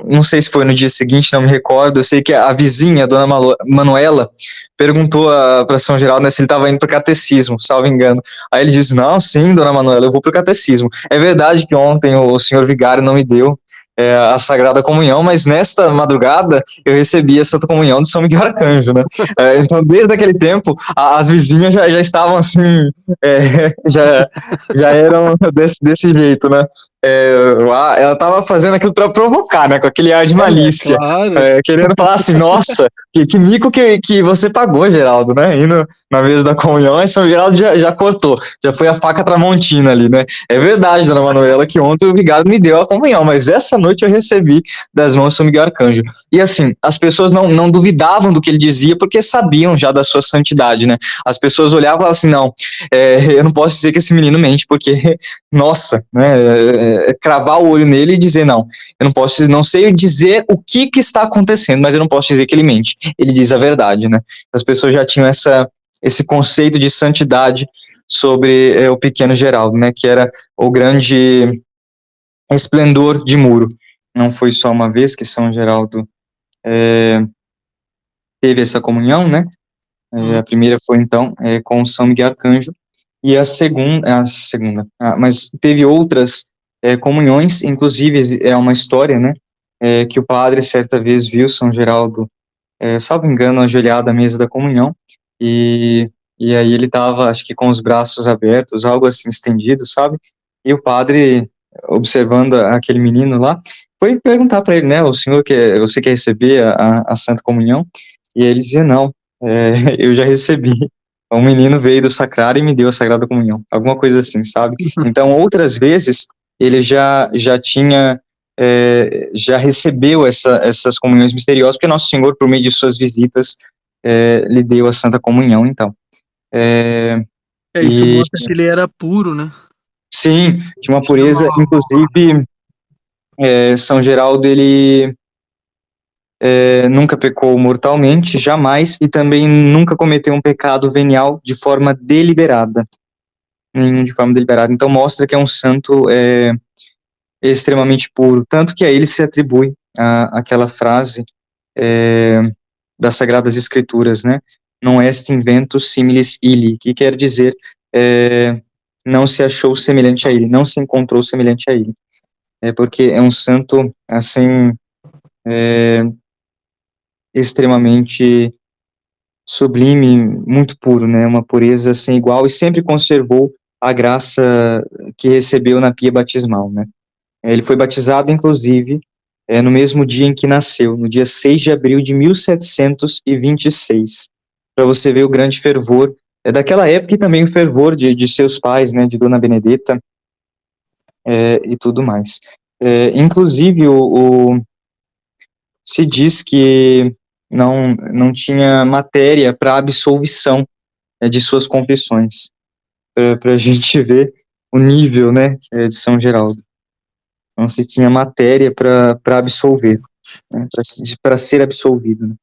Não sei se foi no dia seguinte, não me recordo. Eu sei que a vizinha, a dona Manuela, perguntou para São Geraldo, né, se ele estava indo para o catecismo, salvo engano. Aí ele disse: Não, sim, dona Manuela, eu vou para o catecismo. É verdade que ontem o senhor vigário não me deu a Sagrada Comunhão, mas nesta madrugada eu recebi a Santa Comunhão de São Miguel Arcanjo, né? Então, desde aquele tempo, as vizinhas já estavam assim, já eram desse jeito, né? Ela estava fazendo aquilo para provocar, né? Com aquele ar de malícia. Claro. Querendo falar assim, nossa, que mico que você pagou, Geraldo, né? Indo na mesa da comunhão, aí São Geraldo já cortou, já foi a faca tramontina ali, né? É verdade, dona Manuela, que ontem o vigário me deu a comunhão, mas essa noite eu recebi das mãos de São Miguel Arcanjo. E assim, as pessoas não duvidavam do que ele dizia, porque sabiam já da sua santidade, né? As pessoas olhavam e falavam assim, não, eu não posso dizer que esse menino mente, porque, nossa, né? Cravar o olho nele e dizer, não, eu não sei dizer o que está acontecendo, mas eu não posso dizer que ele mente. Ele diz a verdade, né? As pessoas já tinham esse conceito de santidade sobre o pequeno Geraldo, né? Que era o grande esplendor de Muro. Não foi só uma vez que São Geraldo teve essa comunhão, né? A primeira foi, então, com São Miguel Arcanjo, e a segunda, mas teve outras comunhões, inclusive é uma história, né, que o padre certa vez viu São Geraldo, salvo engano, ajoelhado à mesa da comunhão, e aí ele estava, acho que com os braços abertos, algo assim estendido, sabe, e o padre, observando aquele menino lá, foi perguntar para ele, né, você quer receber a Santa Comunhão? E ele dizia, não, eu já recebi. Um menino veio do sacrário e me deu a Sagrada Comunhão. Alguma coisa assim, sabe? Então, outras vezes, ele já tinha, já recebeu essas comunhões misteriosas, porque Nosso Senhor, por meio de suas visitas, lhe deu a Santa Comunhão, então. Isso E, mostra que ele era puro, né? sim, tinha uma pureza, Chama- inclusive, São Geraldo, ele nunca pecou mortalmente, jamais, e também nunca cometeu um pecado venial de forma deliberada. Nenhum de forma deliberada. Então mostra que é um santo extremamente puro. Tanto que a ele se atribui aquela frase das Sagradas Escrituras, né? Non est inventus similis illi, que quer dizer não se achou semelhante a ele, não se encontrou semelhante a ele. Porque é um santo, assim, extremamente sublime, muito puro, né? Uma pureza sem igual, e sempre conservou a graça que recebeu na pia batismal, né? Ele foi batizado, inclusive, no mesmo dia em que nasceu, no dia 6 de abril de 1726. Para você ver o grande fervor daquela época, e também o fervor de seus pais, né? De Dona Benedetta e tudo mais. Inclusive, se diz que não tinha matéria para absolvição de suas confissões, para a gente ver o nível, né, de São Geraldo. Não se tinha matéria para absolver, né, para ser absolvido. Né.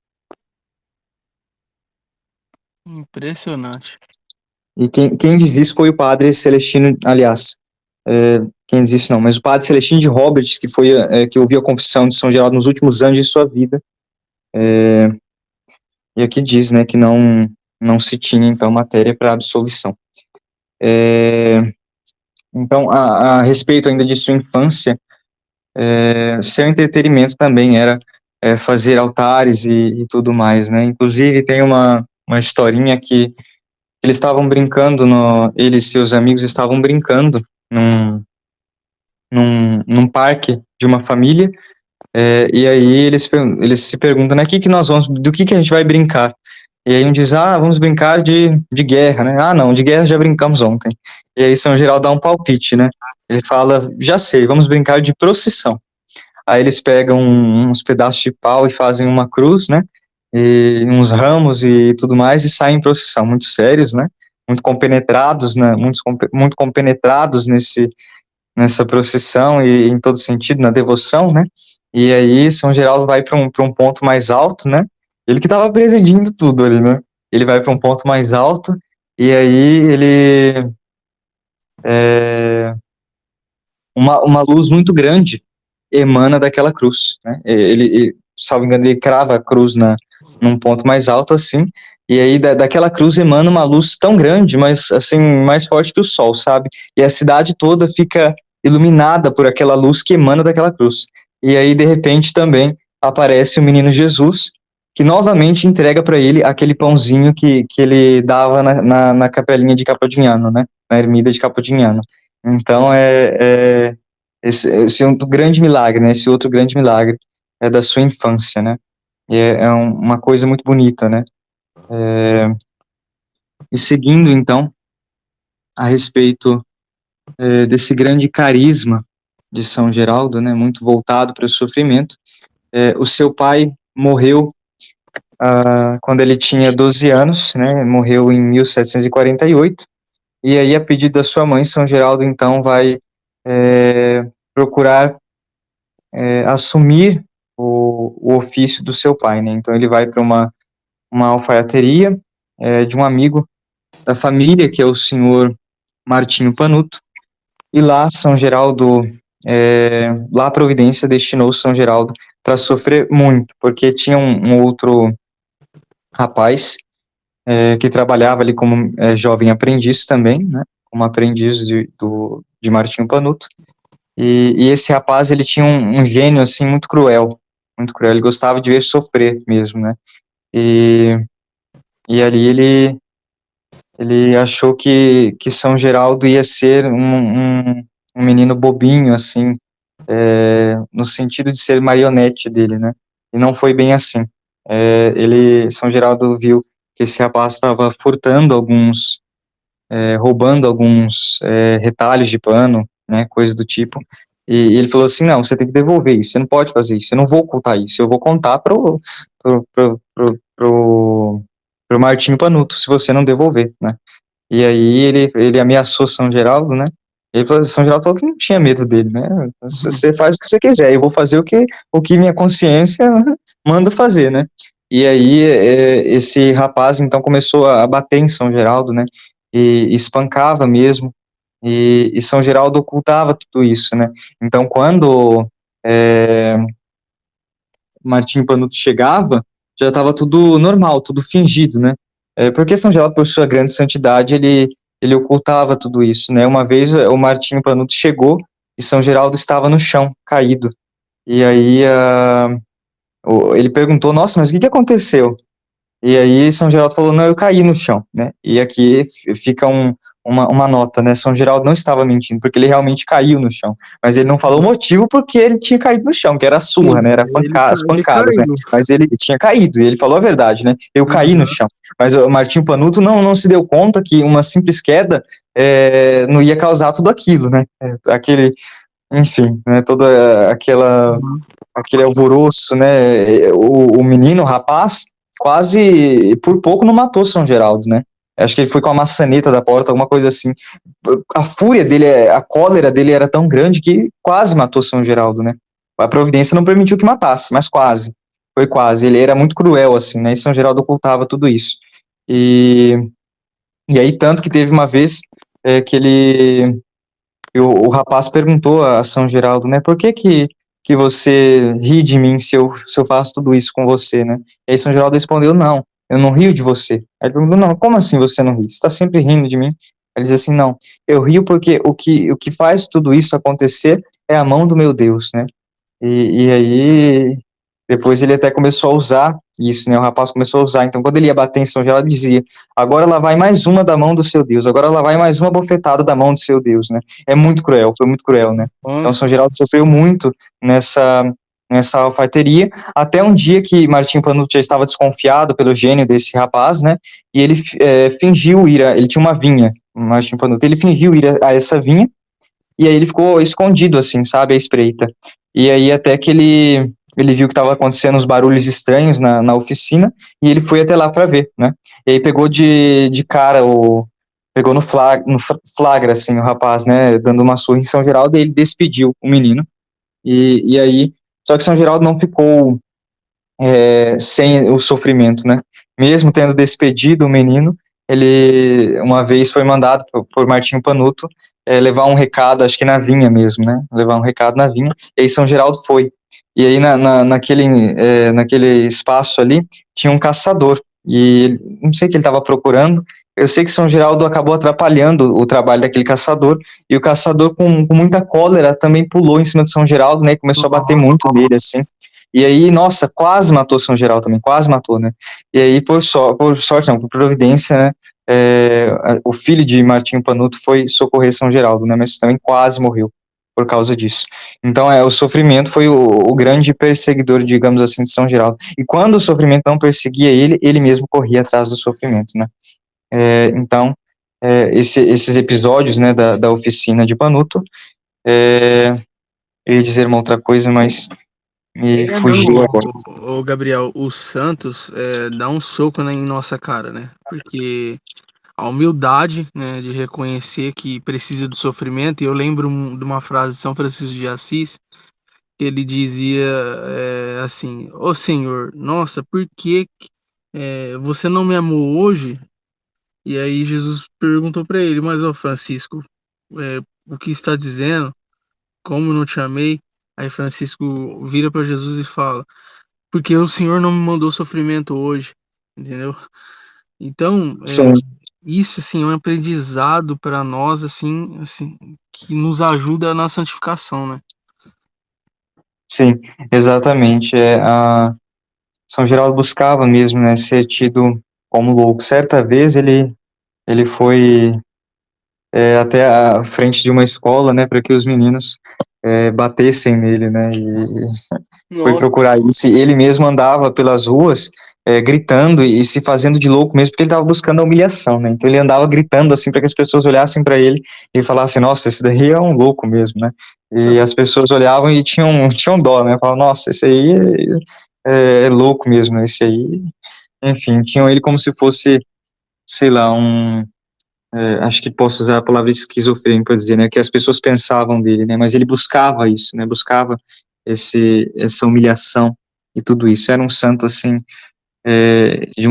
Impressionante. E quem diz isso foi o padre Celestino, aliás, quem diz isso não, mas o padre Celestino de Roberts, que ouviu a confissão de São Geraldo nos últimos anos de sua vida, E aqui diz, né, que não se tinha, então, matéria para absolvição. Então, a respeito ainda de sua infância, seu entretenimento também era fazer altares e tudo mais, né? Inclusive, tem uma historinha que eles estavam brincando, ele e seus amigos estavam brincando num parque de uma família, e aí eles se perguntam, né, do que a gente vai brincar? E aí um diz, vamos brincar de guerra, né? Não, de guerra já brincamos ontem. E aí São Geraldo dá um palpite, né? Ele fala, já sei, vamos brincar de procissão. Aí eles pegam uns pedaços de pau e fazem uma cruz, né? E uns ramos e tudo mais, e saem em procissão. Muito sérios, né? Muito compenetrados, né? Muito compenetrados nessa procissão e em todo sentido, na devoção, né? E aí São Geraldo vai para um ponto mais alto, né? Ele que estava presidindo tudo ali, né? Ele vai para um ponto mais alto e aí uma luz muito grande emana daquela cruz, né? Salvo engano, ele crava a cruz num ponto mais alto assim, e aí daquela cruz emana uma luz tão grande, mas assim, mais forte que o sol, sabe? E a cidade toda fica iluminada por aquela luz que emana daquela cruz. E aí, de repente, também aparece o menino Jesus, que novamente entrega para ele aquele pãozinho que ele dava na capelinha de Capodignano, né? Na ermida de Capodignano. Então, esse é um grande milagre, né? Esse outro grande milagre é da sua infância, né? E uma coisa muito bonita, né? E seguindo, então, a respeito desse grande carisma de São Geraldo, né? Muito voltado para o sofrimento, o seu pai morreu quando ele tinha 12 anos, né? Morreu em 1748, e aí, a pedido da sua mãe, São Geraldo, então, vai procurar assumir o ofício do seu pai, né? Então ele vai para uma alfaiateria de um amigo da família, que é o senhor Martinho Panuto, e lá São Geraldo, lá a Providência destinou São Geraldo para sofrer muito, porque tinha um outro rapaz que trabalhava ali como jovem aprendiz também, né? Como aprendiz de Martinho Panuto. E esse rapaz, ele tinha um gênio, assim, muito cruel, ele gostava de ver sofrer mesmo, né, e ali ele achou que São Geraldo ia ser um menino bobinho, assim, no sentido de ser marionete dele, né, e não foi bem assim. São Geraldo viu que esse rapaz estava furtando roubando alguns retalhos de pano, né, coisa do tipo, e ele falou assim, não, você tem que devolver isso, você não pode fazer isso, eu não vou ocultar isso, eu vou contar pro Martinho Panuto, se você não devolver, né, e aí ele ameaçou São Geraldo, né, São Geraldo falou que não tinha medo dele, né, você faz o que você quiser, eu vou fazer o que minha consciência manda fazer, né, e aí esse rapaz, então, começou a bater em São Geraldo, né, e espancava mesmo, e São Geraldo ocultava tudo isso, né? Então, quando Martinho Panuto chegava, já estava tudo normal, tudo fingido, né? Porque São Geraldo, por sua grande santidade, ele ocultava tudo isso, né? Uma vez o Martinho Panuto chegou e São Geraldo estava no chão, caído. E aí ele perguntou, nossa, mas o que aconteceu? E aí São Geraldo falou, não, eu caí no chão, né? E aqui fica uma nota, né? São Geraldo não estava mentindo, porque ele realmente caiu no chão. Mas ele não falou o motivo porque ele tinha caído no chão, que era a surra, né? Era as Ele pancadas, né? caiu. Mas ele tinha caído, e ele falou a verdade, né? Eu caí no chão. Mas o Martinho Panuto não se deu conta que uma simples queda não ia causar tudo aquilo, né? Enfim, né? Toda aquele alvoroço, né? O menino, o rapaz, quase por pouco não matou São Geraldo, né? Acho que ele foi com a maçaneta da porta, alguma coisa assim. A fúria dele, a cólera dele era tão grande que quase matou São Geraldo, né? A providência não permitiu que matasse, mas quase. Foi quase. Ele era muito cruel, assim, né? E São Geraldo ocultava tudo isso. E aí, tanto que teve uma vez que o rapaz perguntou a São Geraldo, né? Por que você ri de mim se eu faço tudo isso com você, né? E aí São Geraldo respondeu, não, eu não rio de você. Aí ele perguntou, não, como assim você não ri? Você está sempre rindo de mim? Ele diz assim, não, eu rio porque o que faz tudo isso acontecer é a mão do meu Deus, né? E aí, depois ele até começou a usar isso, né? O rapaz começou a usar. Então, quando ele ia bater em São Geraldo, ele dizia: agora lá vai mais uma da mão do seu Deus, agora lá vai mais uma bofetada da mão do seu Deus, né? É muito cruel, foi muito cruel, né? Então, São Nossa, Geraldo sofreu muito nessa alfaiateria, até um dia que Martinho Panuto já estava desconfiado pelo gênio desse rapaz, né? E ele fingiu ir ele tinha uma vinha, Martinho Panuto, ele fingiu ir a essa vinha, e aí ele ficou escondido, assim, sabe, à espreita. E aí até que ele viu que estava acontecendo uns barulhos estranhos na oficina, e ele foi até lá para ver, né? E aí pegou de cara, pegou no flagra, assim, o rapaz, né, dando uma surra em São Geraldo, e ele despediu o menino. E aí, só que São Geraldo não ficou sem o sofrimento, né? Mesmo tendo despedido o menino, ele uma vez foi mandado por Martinho Panuto levar um recado, acho que na vinha mesmo, né? Levar um recado na vinha, e aí São Geraldo foi. E aí naquele espaço ali tinha um caçador, e não sei o que ele estava procurando, eu sei que São Geraldo acabou atrapalhando o trabalho daquele caçador, e o caçador com muita cólera também pulou em cima de São Geraldo, né? E começou a bater nossa, muito nele, assim. E aí, nossa, quase matou São Geraldo também, quase matou, né? E aí, por sorte, não, por providência, né? O filho de Martinho Panuto foi socorrer São Geraldo, né? Mas também quase morreu por causa disso. Então, o sofrimento foi o grande perseguidor, digamos assim, de São Geraldo. E quando o sofrimento não perseguia ele, ele mesmo corria atrás do sofrimento, né? Então, esses episódios, né, da oficina de Panuto, eu ia dizer uma outra coisa, mas me fugiu não, agora. Gabriel, o Santos dá um soco, né, em nossa cara, né? Porque a humildade, né, de reconhecer que precisa do sofrimento, e eu lembro de uma frase de São Francisco de Assis, que ele dizia assim: Ô Senhor, nossa, por que você não me amou hoje? E aí Jesus perguntou para ele: mas ô Francisco, o que está dizendo? Como não te amei? Aí Francisco vira para Jesus e fala: porque o Senhor não me mandou sofrimento hoje, entendeu? Então, Sim, isso assim é um aprendizado para nós assim que nos ajuda na santificação, né? sim, exatamente. São Geraldo buscava mesmo, né, ser tido como louco. Certa vez ele foi até a frente de uma escola, né, para que os meninos batessem nele, né, e foi Nossa, procurar isso. E ele mesmo andava pelas ruas gritando e se fazendo de louco mesmo, porque ele estava buscando a humilhação, né? Então ele andava gritando assim para que as pessoas olhassem para ele e falassem: nossa, esse daí é um louco mesmo, né? E as pessoas olhavam e tinham dó, né? Falavam: nossa, esse aí é louco mesmo, né? Esse aí, enfim, tinham ele como se fosse, sei lá, acho que posso usar a palavra esquizofrênico para dizer, né? Que as pessoas pensavam dele, né? Mas ele buscava isso, né? Buscava essa humilhação e tudo isso. Era um santo assim de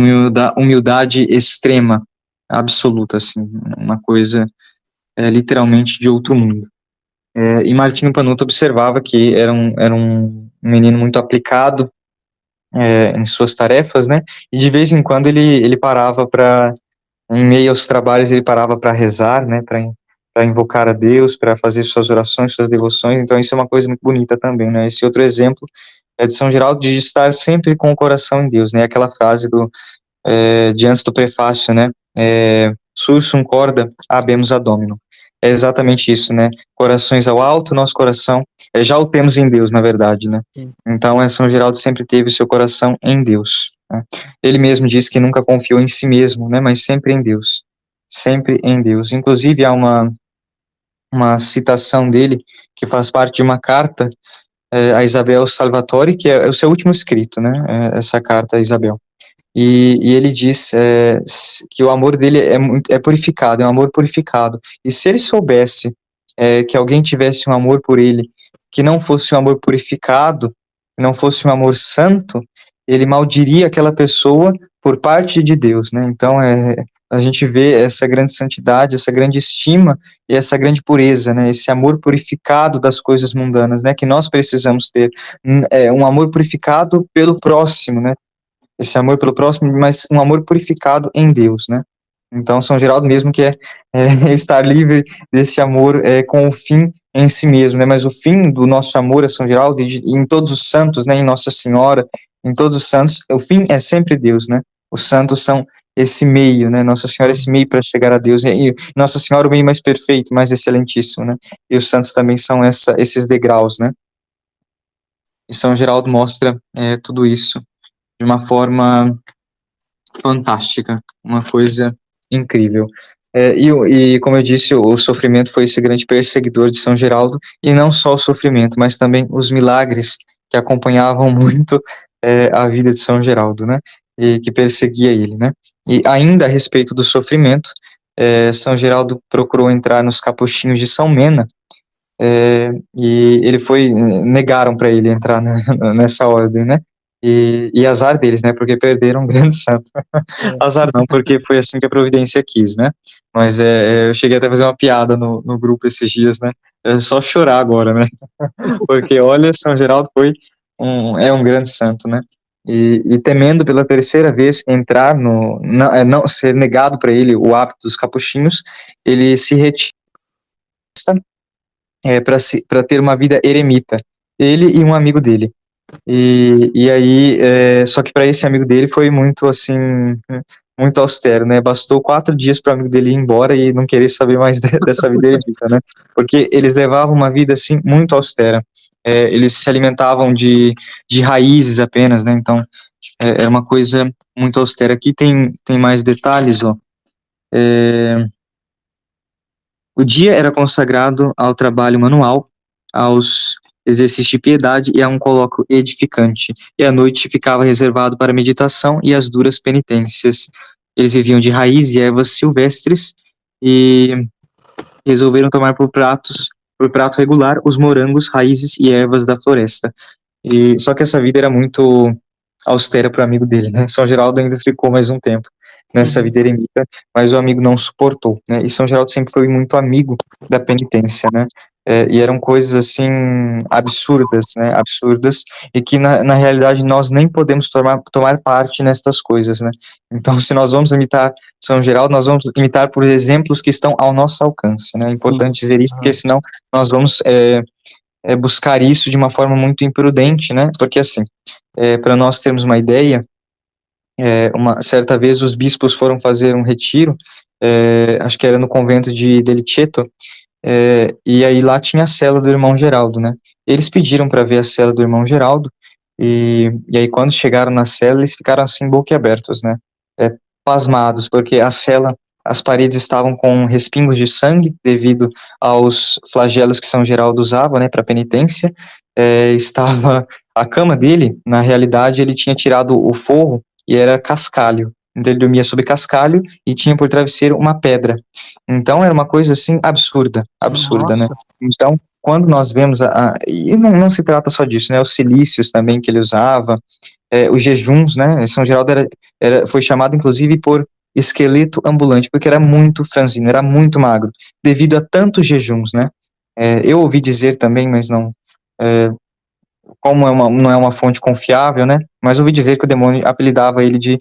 humildade extrema, absoluta, assim, uma coisa literalmente de outro mundo. E Martinho Panuto observava que era um menino muito aplicado em suas tarefas, né? E de vez em quando ele parava em meio aos trabalhos, ele parava para rezar, né? Para invocar a Deus, para fazer suas orações, suas devoções. Então isso é uma coisa muito bonita também, né? Esse outro exemplo é de São Geraldo de estar sempre com o coração em Deus, né? Aquela frase de antes do prefácio, né? Sursum corda habemus ad Dominum. É exatamente isso, né? Corações ao alto, nosso coração já o temos em Deus, na verdade, né? sim. Então, São Geraldo sempre teve o seu coração em Deus, né? Ele mesmo disse que nunca confiou em si mesmo, né? Mas sempre em Deus, sempre em Deus. Inclusive, há uma citação dele que faz parte de uma carta a Isabel Salvatore, que é o seu último escrito, né? Essa carta a Isabel. E ele diz que o amor dele é purificado, é um amor purificado. E se ele soubesse que alguém tivesse um amor por ele, que não fosse um amor purificado, que não fosse um amor santo, ele maldiria aquela pessoa por parte de Deus, né? Então, a gente vê essa grande santidade, essa grande estima e essa grande pureza, né? Esse amor purificado das coisas mundanas, né? Que nós precisamos ter. Um amor purificado pelo próximo, né? esse amor pelo próximo, mas um amor purificado em Deus, né? Então, São Geraldo mesmo quer estar livre desse amor com o fim em si mesmo, né? Mas o fim do nosso amor a São Geraldo, em todos os santos, né? Em Nossa Senhora, em todos os santos, o fim é sempre Deus, né? Os santos são esse meio, né? Nossa Senhora é esse meio para chegar a Deus, e Nossa Senhora o meio mais perfeito, mais excelentíssimo, né? E os santos também são esses degraus, né? E São Geraldo mostra tudo isso de uma forma fantástica, uma coisa incrível. E como eu disse, o sofrimento foi esse grande perseguidor de São Geraldo, e não só o sofrimento, mas também os milagres que acompanhavam muito a vida de São Geraldo, né? E que perseguia ele, né? E ainda a respeito do sofrimento, São Geraldo procurou entrar nos capuchinhos de São Mena, e ele negaram para ele entrar nessa ordem, né? E azar deles, né? Porque perderam um grande santo. Azar não, porque foi assim que a providência quis, né? Mas eu cheguei até a fazer uma piada no grupo esses dias, né? É só chorar agora, né? Porque olha, São Geraldo é um grande santo, né? E temendo pela terceira vez entrar não ser negado para ele o hábito dos capuchinhos, ele se retira para ter uma vida eremita, ele e um amigo dele. E aí, só que para esse amigo dele foi muito assim, muito austero, né? Bastou 4 dias para o amigo dele ir embora e não querer saber mais dessa vida eremita, né? Porque eles levavam uma vida assim muito austera. Eles se alimentavam de raízes apenas, né? Então era uma coisa muito austera. Aqui tem mais detalhes, ó. O dia era consagrado ao trabalho manual, aos exercícios de piedade e a um colóquio edificante, e a noite ficava reservado para meditação e as duras penitências. Eles viviam de raiz e ervas silvestres e resolveram tomar por prato regular, os morangos, raízes e ervas da floresta. E só que essa vida era muito austera para o amigo dele, né? São Geraldo ainda ficou mais um tempo nessa vida eremita, mas o amigo não suportou, né? E São Geraldo sempre foi muito amigo da penitência, né? E eram coisas assim absurdas, né? Absurdas, e que na realidade nós nem podemos tomar parte nestas coisas, né? Então, se nós vamos imitar São Geraldo, nós vamos imitar por exemplos que estão ao nosso alcance, né? É importante dizer isso, porque senão nós vamos buscar isso de uma forma muito imprudente, né? Porque assim, para nós termos uma ideia, uma certa vez os bispos foram fazer um retiro, acho que era no convento de Deliceto, e aí lá tinha a cela do irmão Geraldo, né? Eles pediram para ver a cela do irmão Geraldo, e aí quando chegaram na cela, eles ficaram assim boquiabertos, né? Pasmados, porque a cela, as paredes estavam com respingos de sangue devido aos flagelos que São Geraldo usava, né, para penitência. Estava a cama dele, na realidade, ele tinha tirado o forro e era cascalho. Então ele dormia sobre cascalho e tinha por travesseiro uma pedra. Então era uma coisa assim absurda, absurda, né? Nossa. Então, quando nós vemos e não se trata só disso, né? Os cilícios também que ele usava, os jejuns, né? São Geraldo foi chamado inclusive por esqueleto ambulante, porque era muito franzino, era muito magro, devido a tantos jejuns, né? Eu ouvi dizer também, mas não, como não é uma fonte confiável, né? Mas ouvi dizer que o demônio apelidava ele de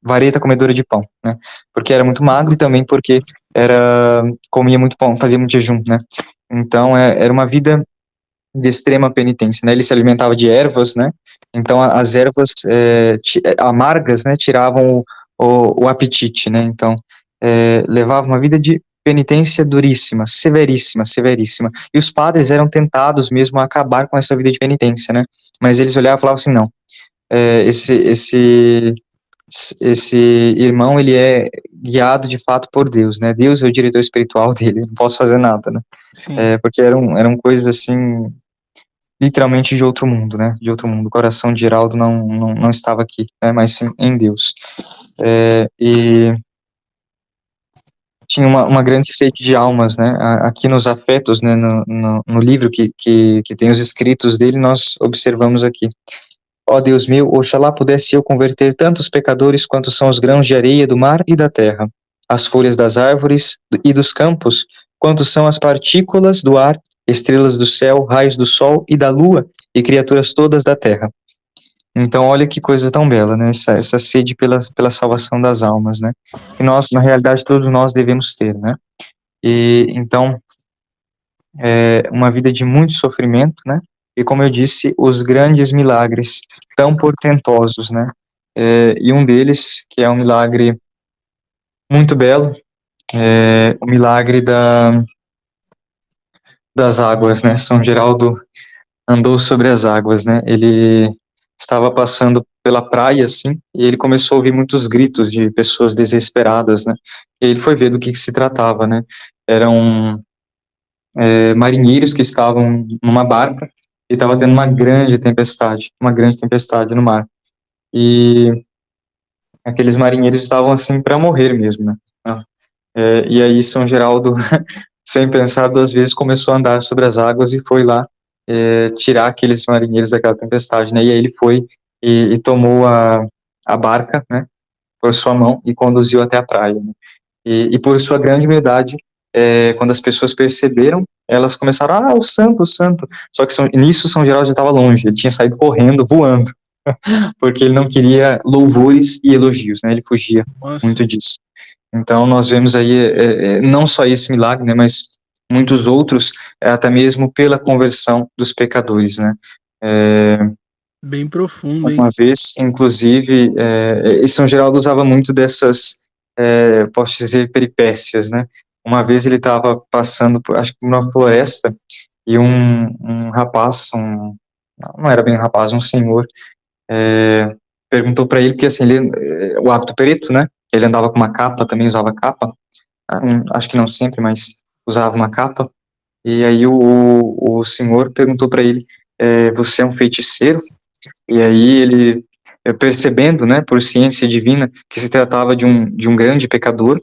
vareta comedora de pão, né? Porque era muito magro e também porque comia muito pão, fazia muito jejum, né? Então era uma vida de extrema penitência, né? Ele se alimentava de ervas, né? Então as ervas amargas, né, tiravam o apetite, né? Então levava uma vida de penitência duríssima, severíssima, severíssima. E os padres eram tentados mesmo a acabar com essa vida de penitência, né? Mas eles olhavam e falavam assim, não, esse irmão, ele é guiado de fato por Deus, né? Deus é o diretor espiritual dele, não posso fazer nada, né? Porque eram coisas assim literalmente de outro mundo, né? De outro mundo. O coração de Geraldo não estava aqui, né? Mas sim em Deus. E tinha uma grande sede de almas, né? Aqui nos afetos, né? No livro que tem os escritos dele, nós observamos aqui. Ó Deus meu, oxalá pudesse eu converter tantos pecadores quanto são os grãos de areia do mar e da terra, as folhas das árvores e dos campos, quanto são as partículas do ar, estrelas do céu, raios do sol e da lua, e criaturas todas da terra. Então, olha que coisa tão bela, né? Essa sede pela salvação das almas, né? Que nós, na realidade, todos nós devemos ter, né? E então, uma vida de muito sofrimento, né? E como eu disse, os grandes milagres tão portentosos, né? E um deles, que é um milagre muito belo, é o milagre das águas, né? São Geraldo andou sobre as águas, né? Ele estava passando pela praia, assim, e ele começou a ouvir muitos gritos de pessoas desesperadas, né? E ele foi ver do que se tratava, né? Eram marinheiros que estavam numa barca e estava tendo uma grande tempestade no mar. E aqueles marinheiros estavam assim para morrer mesmo, né? E aí São Geraldo, sem pensar duas vezes, começou a andar sobre as águas e foi lá tirar aqueles marinheiros daquela tempestade, né? E aí ele foi e tomou a barca, né, por sua mão e conduziu até a praia, né? E por sua grande humildade, quando as pessoas perceberam, elas começaram, o santo, o santo. Só que nisso São Geraldo já estava longe, ele tinha saído correndo, voando, porque ele não queria louvores e elogios, né? Ele fugia Nossa, muito disso. Então, nós vemos aí não só esse milagre, né, mas muitos outros, até mesmo pela conversão dos pecadores, né. bem profundo, hein? Uma vez, inclusive, e São Geraldo usava muito dessas, posso dizer, peripécias, né. Uma vez ele estava passando, acho que por uma floresta, e um rapaz, não era bem um rapaz, um senhor, perguntou para ele, porque assim, o hábito preto, né, ele andava com uma capa, também usava capa, acho que não sempre, mas usava uma capa, e aí o senhor perguntou para ele, você é um feiticeiro? E aí ele, percebendo, né, por ciência divina, que se tratava de um grande pecador,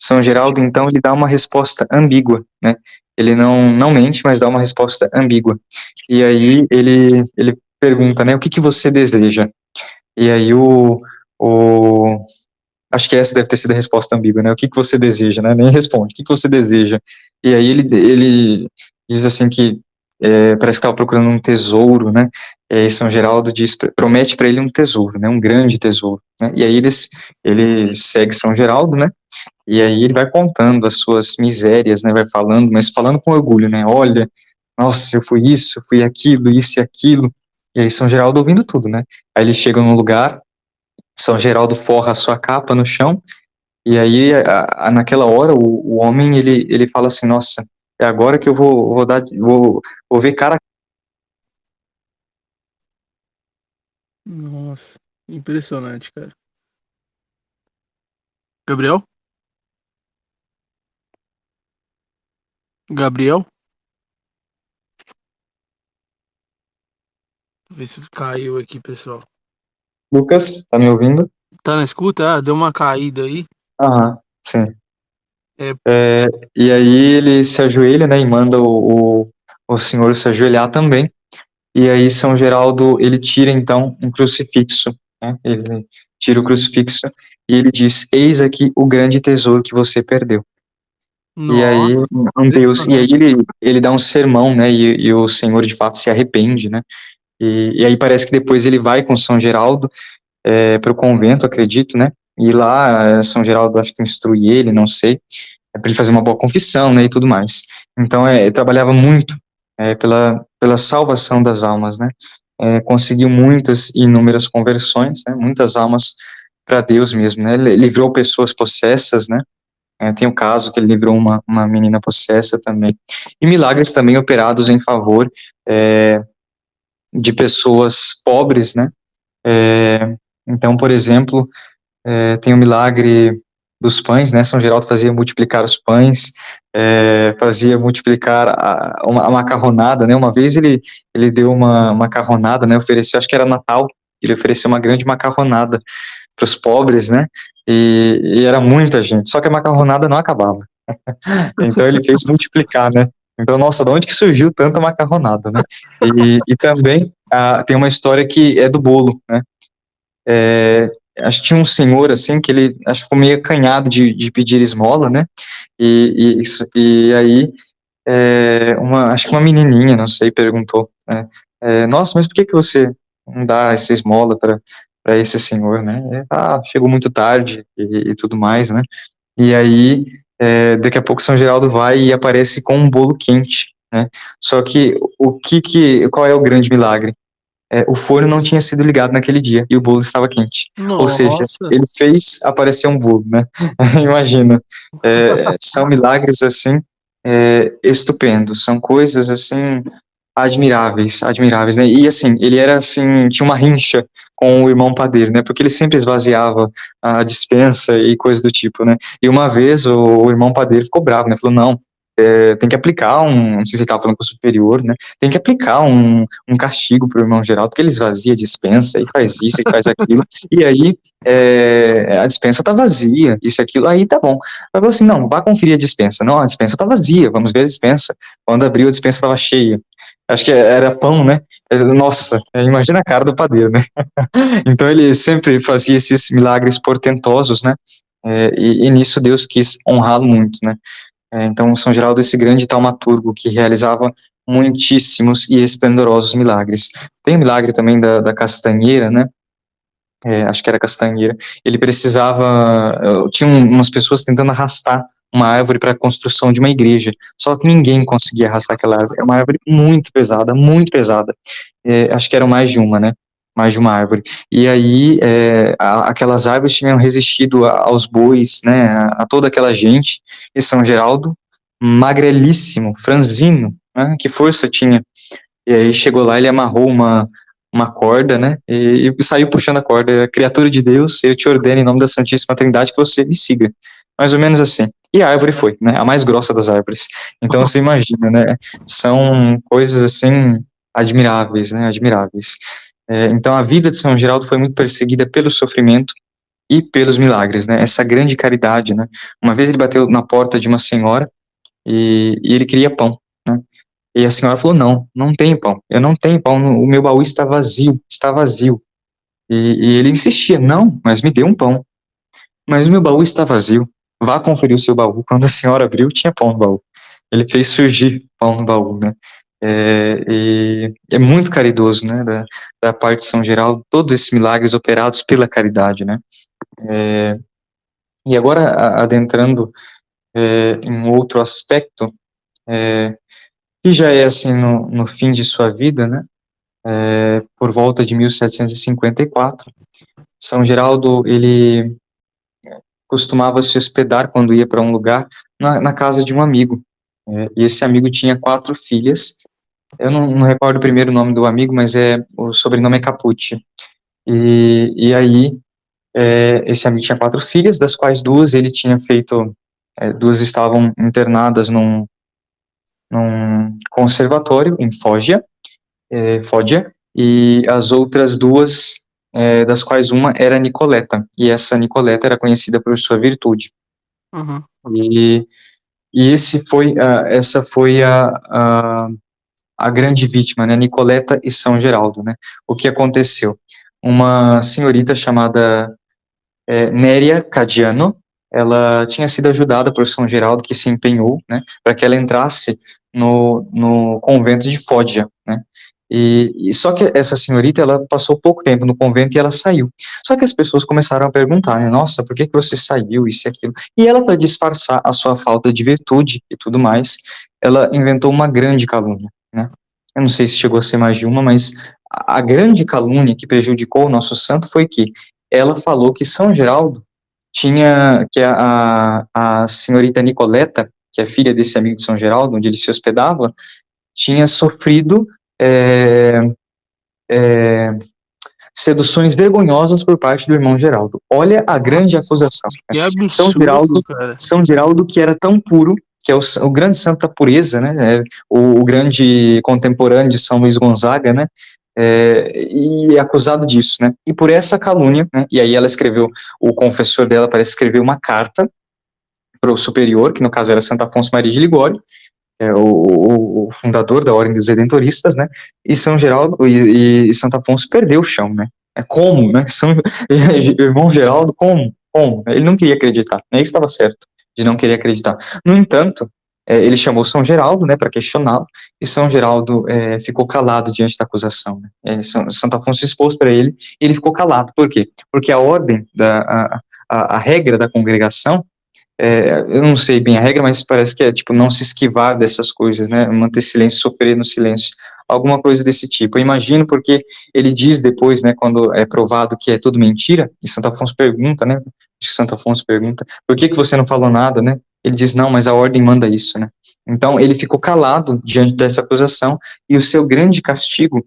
São Geraldo, então, ele dá uma resposta ambígua, né, ele não mente, mas dá uma resposta ambígua. E aí ele pergunta, né, o que que você deseja? E aí o acho que essa deve ter sido a resposta ambígua, né? O que que você deseja, né? Nem responde. O que que você deseja? E aí ele diz assim que parece que estava procurando um tesouro, né? E São Geraldo promete para ele um tesouro, né? Um grande tesouro, né? E aí ele segue São Geraldo, né? E aí ele vai contando as suas misérias, né? Vai falando, mas falando com orgulho, né? Olha, nossa, eu fui isso, eu fui aquilo, isso e aquilo. E aí São Geraldo ouvindo tudo, né? Aí ele chega num lugar, São Geraldo forra a sua capa no chão, e aí, naquela hora, o homem, ele fala assim, nossa, é agora que eu vou ver cara. Nossa, impressionante, cara. Gabriel? Gabriel? Vê se caiu aqui, pessoal. Lucas, tá me ouvindo? Tá na escuta? Ah, deu uma caída aí. Aham, sim. É, É, e aí ele se ajoelha, né, e manda o senhor se ajoelhar também, e aí São Geraldo, ele tira, então, um crucifixo, né, ele tira o crucifixo, e ele diz, eis aqui o grande tesouro que você perdeu. E aí, nossa, um Deus, e aí impressionante. ele dá um sermão, né, e o senhor de fato se arrepende, né. E aí parece que depois ele vai com São Geraldo para o convento, acredito, né? E lá São Geraldo acho que instrui ele, não sei, para ele fazer uma boa confissão, né? E tudo mais. Então trabalhava muito pela salvação das almas, né? Conseguiu muitas e inúmeras conversões, né? Muitas almas para Deus mesmo, né? Ele livrou pessoas possessas, né? Tem o caso que ele livrou uma menina possessa também. E milagres também operados em favor de pessoas pobres, né? Então, por exemplo, tem o milagre dos pães, né? São Geraldo fazia multiplicar os pães, fazia multiplicar a macarronada, né? Uma vez ele deu uma macarronada, né? Ofereceu, acho que era Natal, ele ofereceu uma grande macarronada para os pobres, né? E era muita gente, só que a macarronada não acabava. Então ele fez multiplicar, né? Então, nossa, de onde que surgiu tanta macarronada, né? E também tem uma história que é do bolo, né? Acho que tinha um senhor, assim, que ele, acho que ficou meio acanhado de pedir esmola, né, e aí, acho que uma menininha, não sei, perguntou, né, nossa, mas por que que você não dá essa esmola para esse senhor, né? Chegou muito tarde e tudo mais, né? E aí, daqui a pouco São Geraldo vai e aparece com um bolo quente, né? Só que qual é o grande milagre? O forno não tinha sido ligado naquele dia e o bolo estava quente. Ou seja, Nossa. ele fez aparecer um bolo, né? Imagina. São milagres assim, estupendos, são coisas assim admiráveis, admiráveis, né? E assim, ele era assim, tinha uma rincha com o irmão padeiro, né? Porque ele sempre esvaziava a despensa e coisas do tipo, né? E uma vez o irmão padeiro ficou bravo, né? Falou, não, tem que aplicar não sei se ele estava falando com o superior, né? Tem que aplicar um castigo pro irmão Geraldo, porque ele esvazia a despensa e faz isso e faz aquilo. E aí, a despensa tá vazia, isso e aquilo, aí tá bom. Ela falou assim, não, vá conferir a despensa. Não, a despensa tá vazia, vamos ver a despensa. Quando abriu, a despensa estava cheia. Acho que era pão, né? Nossa, imagina a cara do padeiro, né? Então ele sempre fazia esses milagres portentosos, né? E nisso Deus quis honrá-lo muito, né? Então São Geraldo é esse grande taumaturgo que realizava muitíssimos e esplendorosos milagres. Tem o milagre também da castanheira, né? Acho que era castanheira. Ele precisava, tinha umas pessoas tentando arrastar uma árvore para a construção de uma igreja, só que ninguém conseguia arrastar aquela árvore. É uma árvore muito pesada, muito pesada. Acho que eram mais de uma, né? Mais de uma árvore. E aí, aquelas árvores tinham resistido aos bois, né? A toda aquela gente. E São Geraldo, magrelíssimo, franzino, né? Que força tinha. E aí chegou lá, ele amarrou uma corda, né? E saiu puxando a corda. Criatura de Deus, eu te ordeno em nome da Santíssima Trindade que você me siga. Mais ou menos assim. E a árvore foi, né? A mais grossa das árvores. Então você imagina, né? São coisas assim admiráveis, né? Admiráveis. Então a vida de São Geraldo foi muito perseguida pelo sofrimento e pelos milagres, né? Essa grande caridade, né? Uma vez ele bateu na porta de uma senhora e ele queria pão, né? E a senhora falou, não, não tem pão, eu não tenho pão, o meu baú está vazio, está vazio. E ele insistia, não, mas me dê um pão. Mas o meu baú está vazio, vá conferir o seu baú. Quando a senhora abriu, tinha pão no baú. Ele fez surgir pão no baú, né? E é muito caridoso, né, da parte de São Geraldo, todos esses milagres operados pela caridade, né? E agora, adentrando em outro aspecto, que já é assim no fim de sua vida, né? Por volta de 1754. São Geraldo, ele costumava se hospedar quando ia para um lugar na casa de um amigo. E esse amigo tinha 4 filhas. Eu não recordo o primeiro nome do amigo, mas o sobrenome é Capucci. E aí, esse amigo tinha 4 filhas, das quais 2 ele tinha feito, 2 estavam internadas num conservatório em Foggia, e as outras 2, das quais uma era Nicoleta, e essa Nicoleta era conhecida por sua virtude. Uhum. E, essa foi a grande vítima, né, Nicoleta e São Geraldo, né? O que aconteceu? Uma senhorita chamada Néria Cadiano, ela tinha sido ajudada por São Geraldo, que se empenhou, né, para que ela entrasse no convento de Foggia, né? E só que essa senhorita, ela passou pouco tempo no convento e ela saiu. Só que as pessoas começaram a perguntar, né, nossa, por que você saiu, isso e aquilo? E ela, para disfarçar a sua falta de virtude e tudo mais, ela inventou uma grande calúnia, né? Eu não sei se chegou a ser mais de uma, mas a grande calúnia que prejudicou o nosso santo foi que ela falou que São Geraldo que a senhorita Nicoleta, que é filha desse amigo de São Geraldo, onde ele se hospedava, tinha sofrido seduções vergonhosas por parte do irmão Geraldo. Olha a grande acusação. Que São absurdo, Geraldo, cara. São Geraldo, que era tão puro, que é o grande santo da pureza, né? O grande contemporâneo de São Luís Gonzaga, né? E é acusado disso, né? E por essa calúnia, né? E aí ela escreveu, o confessor dela parece escrever uma carta para o superior, que no caso era Santo Afonso Maria de Ligório, o fundador da Ordem dos Redentoristas, né? E São Geraldo e Santo Afonso perdeu o chão, né? Como, né? Irmão Geraldo, como? Ele não queria acreditar, né? Isso estava certo, de não querer acreditar. No entanto, ele chamou São Geraldo, né, para questioná-lo, e São Geraldo ficou calado diante da acusação, né? Santo Afonso expôs para ele, e ele ficou calado. Por quê? Porque a ordem, a regra da congregação, eu não sei bem a regra, mas parece que é, tipo, não se esquivar dessas coisas, né, manter silêncio, sofrer no silêncio, alguma coisa desse tipo. Eu imagino porque ele diz depois, né, quando é provado que é tudo mentira, e Santo Afonso pergunta, né, acho que Santo Afonso pergunta, por que você não falou nada, né? Ele diz, não, mas a ordem manda isso, né? Então, ele ficou calado diante dessa acusação, e o seu grande castigo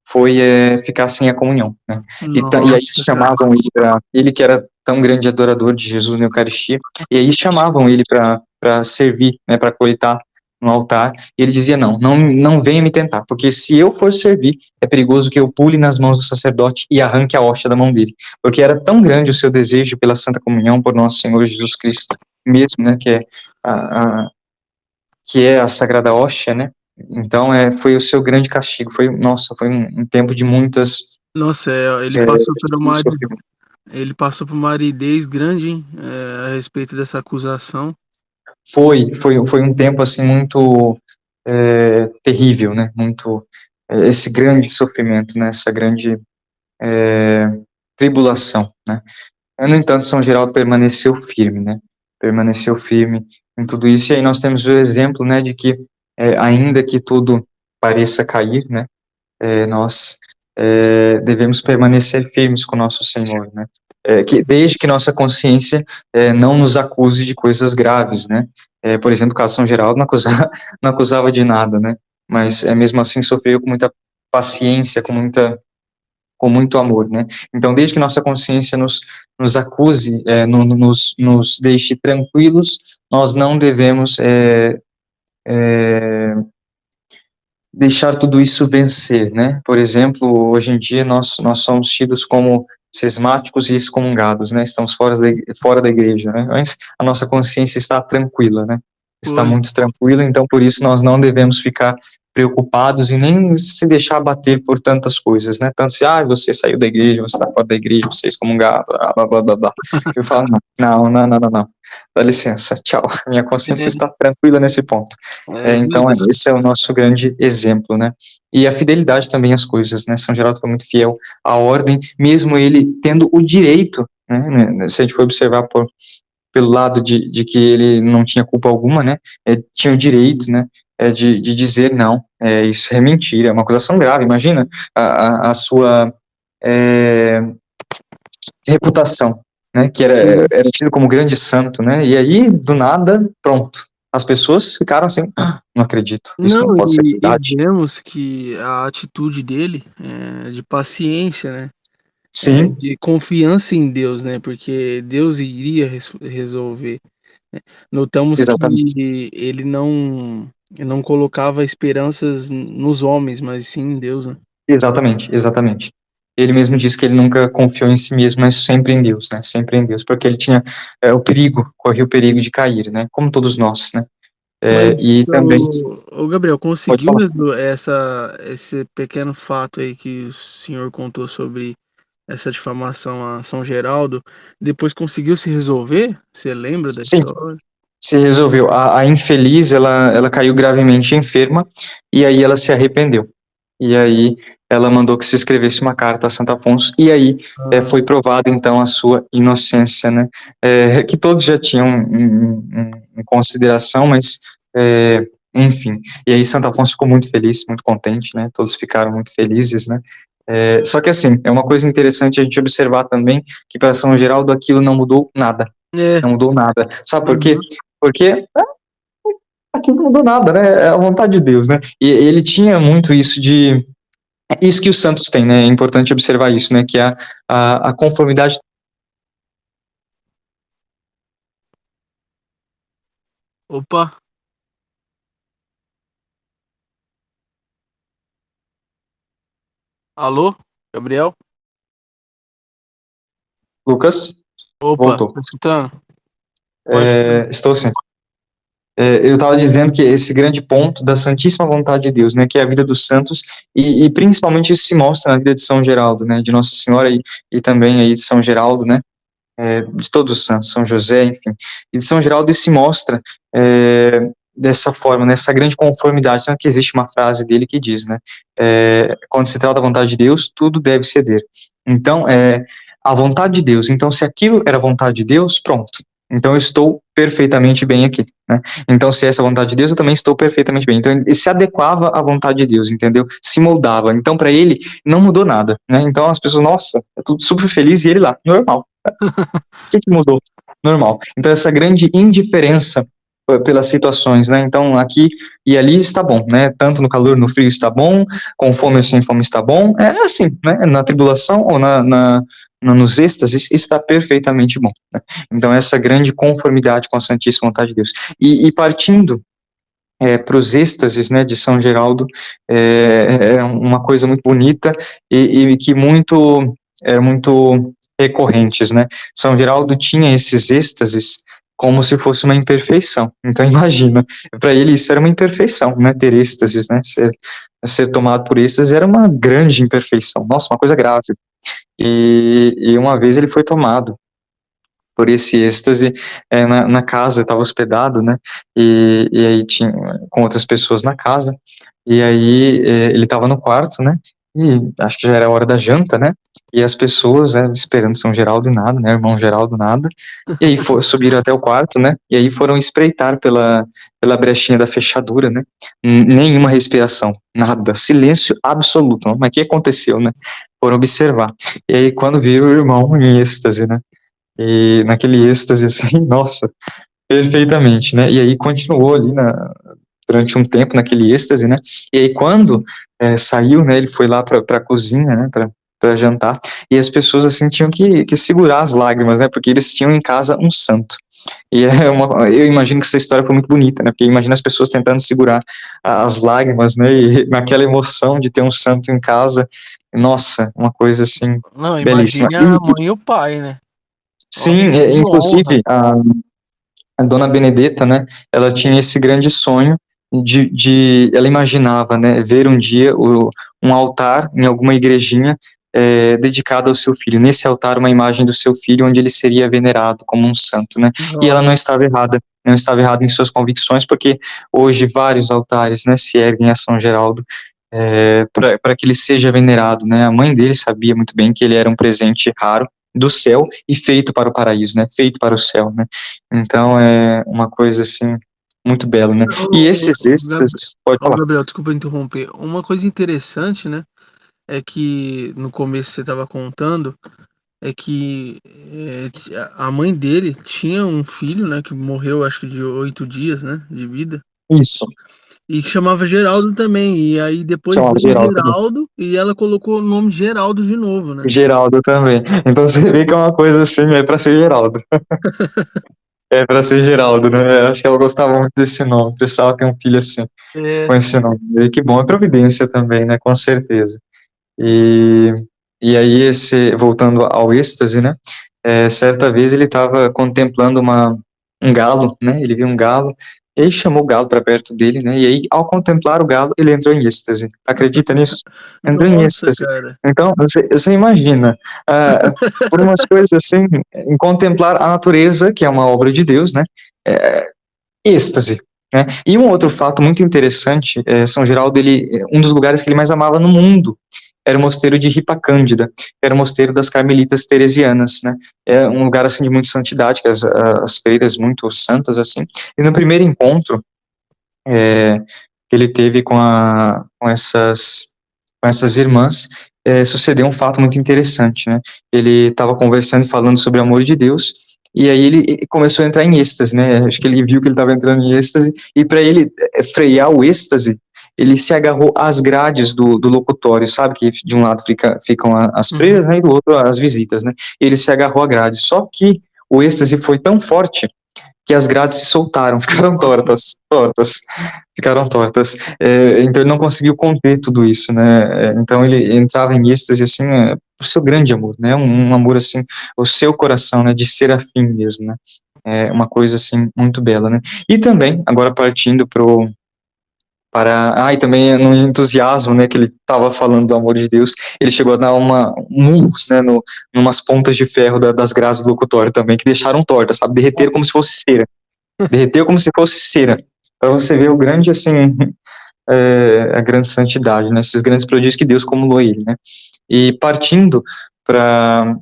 foi ficar sem a comunhão, né? E aí Nossa, cara. chamavam ele para ele que era tão grande adorador de Jesus na Eucaristia, e aí chamavam ele para servir, né, para coletar no altar, e ele dizia, não venha me tentar, porque se eu for servir, é perigoso que eu pule nas mãos do sacerdote e arranque a hóstia da mão dele, porque era tão grande o seu desejo pela Santa Comunhão, por nosso Senhor Jesus Cristo, mesmo, né, que é a Sagrada Hóstia, né, então foi o seu grande castigo, foi um tempo de muitas Nossa, sofrimentos. ele passou por uma aridez grande, hein, a respeito dessa acusação. Foi um tempo, assim, muito terrível, né, muito, esse grande sofrimento, né, essa grande tribulação, né. No entanto, São Geraldo permaneceu firme, né, permaneceu firme em tudo isso, e aí nós temos o exemplo, né, de que, ainda que tudo pareça cair, né, nós devemos permanecer firmes com nosso Senhor, né, que desde que nossa consciência não nos acuse de coisas graves, né, por exemplo, o caso de São Geraldo não acusava de nada, né, mas mesmo assim sofreu com muita paciência, com muito amor, né, então desde que nossa consciência nos acuse, nos deixe tranquilos, nós não devemos deixar tudo isso vencer, né? Por exemplo, hoje em dia nós somos tidos como cismáticos e excomungados, né? Estamos fora da igreja, né? Mas a nossa consciência está tranquila, né? Está Pois, muito tranquila, então por isso nós não devemos ficar preocupados e nem se deixar abater por tantas coisas, né? Tanto se, você saiu da igreja, você está fora da igreja, você é excomungado, blá, blá, blá, blá. Eu falo, não. Dá licença, tchau. Minha consciência está tranquila nesse ponto. Então, verdade. esse é o nosso grande exemplo, né? E a fidelidade também às coisas, né? São Geraldo foi muito fiel à ordem, mesmo ele tendo o direito, né? Se a gente for observar pelo lado de que ele não tinha culpa alguma, né? Tinha o direito, né? De dizer não, isso é mentira, é uma acusação grave. Imagina a sua reputação, né? Que Sim. era tido como grande santo, né? E aí, do nada, pronto. As pessoas ficaram assim, não acredito, isso não Não, pode ser e verdade. vemos que a atitude dele é de paciência, né? Sim, De confiança em Deus, né? Porque Deus iria resolver. Notamos que exatamente, ele não colocava esperanças nos homens, mas sim em Deus, né? exatamente. Ele mesmo disse que ele nunca confiou em si mesmo, mas sempre em Deus, né? Sempre em Deus, porque ele tinha corria o perigo de cair, né? Como todos nós, né? E Mas, também, ô Gabriel, pode conseguiu falar. esse pequeno fato aí que o senhor contou sobre essa difamação a São Geraldo, depois conseguiu se resolver? Você lembra da Sim, história? se resolveu. A infeliz, ela caiu gravemente enferma, e aí ela se arrependeu. E aí ela mandou que se escrevesse uma carta a Santo Afonso, e aí Ah, foi provada então a sua inocência, né? Que todos já tinham em consideração, mas enfim. E aí Santo Afonso ficou muito feliz, muito contente, né? Todos ficaram muito felizes, né? Só que assim, é uma coisa interessante a gente observar também que para São Geraldo aquilo não mudou nada, é. não mudou nada. Sabe por quê? Uhum. Porque aqui não mudou nada, né? É a vontade de Deus, né? E ele tinha muito isso que os santos têm, né? É importante observar isso, né? Que é a conformidade. Opa, alô, Gabriel? Lucas, Opa, voltou. tá escutando? Pode. Estou sim. Eu estava dizendo que esse grande ponto da santíssima vontade de Deus, né? Que é a vida dos santos, e principalmente isso se mostra na vida de São Geraldo, né? De Nossa Senhora e também aí de São Geraldo, né? De todos os santos, São José, enfim. E de São Geraldo isso se mostra dessa forma, nessa grande conformidade, tanto que existe uma frase dele que diz, né, quando se trata da vontade de Deus, tudo deve ceder. Então, a vontade de Deus, então se aquilo era a vontade de Deus, pronto, então eu estou perfeitamente bem aqui, né, então se essa é a vontade de Deus, eu também estou perfeitamente bem, então ele se adequava à vontade de Deus, entendeu, se moldava, então para ele não mudou nada, né, então as pessoas, nossa, é tudo super feliz e ele lá, normal, o que mudou? Normal. Então, essa grande indiferença pelas situações, né? Então, aqui e ali está bom, né? Tanto no calor, no frio está bom, com fome ou sem fome está bom. É assim, né? Na tribulação ou nos êxtases está perfeitamente bom. Né? Então, essa grande conformidade com a Santíssima Vontade de Deus. E partindo para os êxtases, né, de São Geraldo, é uma coisa muito bonita e que muito recorrentes, né? São Geraldo tinha esses êxtases como se fosse uma imperfeição. Então imagina, para ele isso era uma imperfeição, né? Ter êxtases, né? Ser tomado por êxtases era uma grande imperfeição. Nossa, uma coisa grave. E uma vez ele foi tomado por esse êxtase na casa, estava hospedado, né, e aí tinha com outras pessoas na casa, e aí ele estava no quarto, né, e acho que já era hora da janta, né, e as pessoas esperando São Geraldo e nada, né, irmão Geraldo nada, e aí subiram até o quarto, né, e aí foram espreitar pela brechinha da fechadura, né, nenhuma respiração, nada, silêncio absoluto, mas o que aconteceu, né, foram observar, e aí quando viram o irmão em êxtase, né, e naquele êxtase, assim, nossa, perfeitamente, né? E aí continuou ali durante um tempo naquele êxtase, né? E aí quando saiu, né, ele foi lá para a cozinha, né, para jantar, e as pessoas, assim, tinham que segurar as lágrimas, né, porque eles tinham em casa um santo. E eu imagino que essa história foi muito bonita, né, porque imagina as pessoas tentando segurar as lágrimas, né, e naquela emoção de ter um santo em casa, nossa, uma coisa, assim, Não, belíssima. imagine a mãe e o pai, né? Nossa, Sim, que honra. inclusive a dona Benedetta, né, ela tinha esse grande sonho ela imaginava, né, ver um dia um altar em alguma igrejinha dedicado ao seu filho. Nesse altar, uma imagem do seu filho, onde ele seria venerado como um santo, né? E ela Nossa. não estava errada, não estava errada em suas convicções, porque hoje vários altares, né, se erguem a São Geraldo para que ele seja venerado, né? A mãe dele sabia muito bem que ele era um presente raro do céu e feito para o paraíso, né? Feito para o céu, né? Então é uma coisa assim muito bela, né? E Ô, esses êxtases, pode falar. Gabriel, desculpa interromper. Uma coisa interessante, né, é que no começo você estava contando, é que a mãe dele tinha um filho, né, que morreu acho que de 8 dias, né, de vida, Isso, e que chamava Geraldo também. E aí depois chamava veio o Geraldo também. Geraldo e ela colocou o nome Geraldo de novo, né? Geraldo também. Então você vê que é uma coisa assim, é para ser Geraldo. É para ser Geraldo, né? Eu acho que ela gostava muito desse nome. Precisava ter um filho assim, com É, esse nome. E que bom, é providência também, né? Com certeza. E, e aí, voltando ao êxtase, né? Certa vez ele estava contemplando um galo, né? Ele viu um galo, e aí chamou o galo para perto dele, né? E aí, ao contemplar o galo, ele entrou em êxtase. Acredita nisso? Entrou em nossa, êxtase. cara. Então, você imagina, por umas coisas assim, em contemplar a natureza, que é uma obra de Deus, né? Êxtase. Né? E um outro fato muito interessante, São Geraldo, um dos lugares que ele mais amava no mundo era o mosteiro de Ripa Cândida, era o mosteiro das Carmelitas Teresianas, né? É um lugar assim de muita santidade, que as freiras muito santas assim. E no primeiro encontro que ele teve com essas irmãs, sucedeu um fato muito interessante, né? Ele estava conversando e falando sobre o amor de Deus, e aí ele começou a entrar em êxtase, né? Acho que ele viu que ele estava entrando em êxtase, e para ele frear o êxtase, ele se agarrou às grades do locutório, sabe? Que de um lado ficam as Uhum. freiras, né? E do outro as visitas, né? Ele se agarrou à grade, só que o êxtase foi tão forte que as grades se soltaram, ficaram tortas, tortas, ficaram tortas. Então ele não conseguiu conter tudo isso, né? Então ele entrava em êxtase assim, o seu grande amor, né? Um amor assim, o seu coração, né? De serafim mesmo, né? É uma coisa assim muito bela, né? E também agora partindo e também no entusiasmo, né, que ele estava falando do amor de Deus, ele chegou a dar murros, né, numas pontas de ferro das grades do locutório também, que deixaram tortas, sabe, derreteram como Nossa. se fosse cera, derreteu como se fosse cera, para você ver o grande, assim, a grande santidade, né? Esses grandes prodígios que Deus acumulou ele, né? E partindo para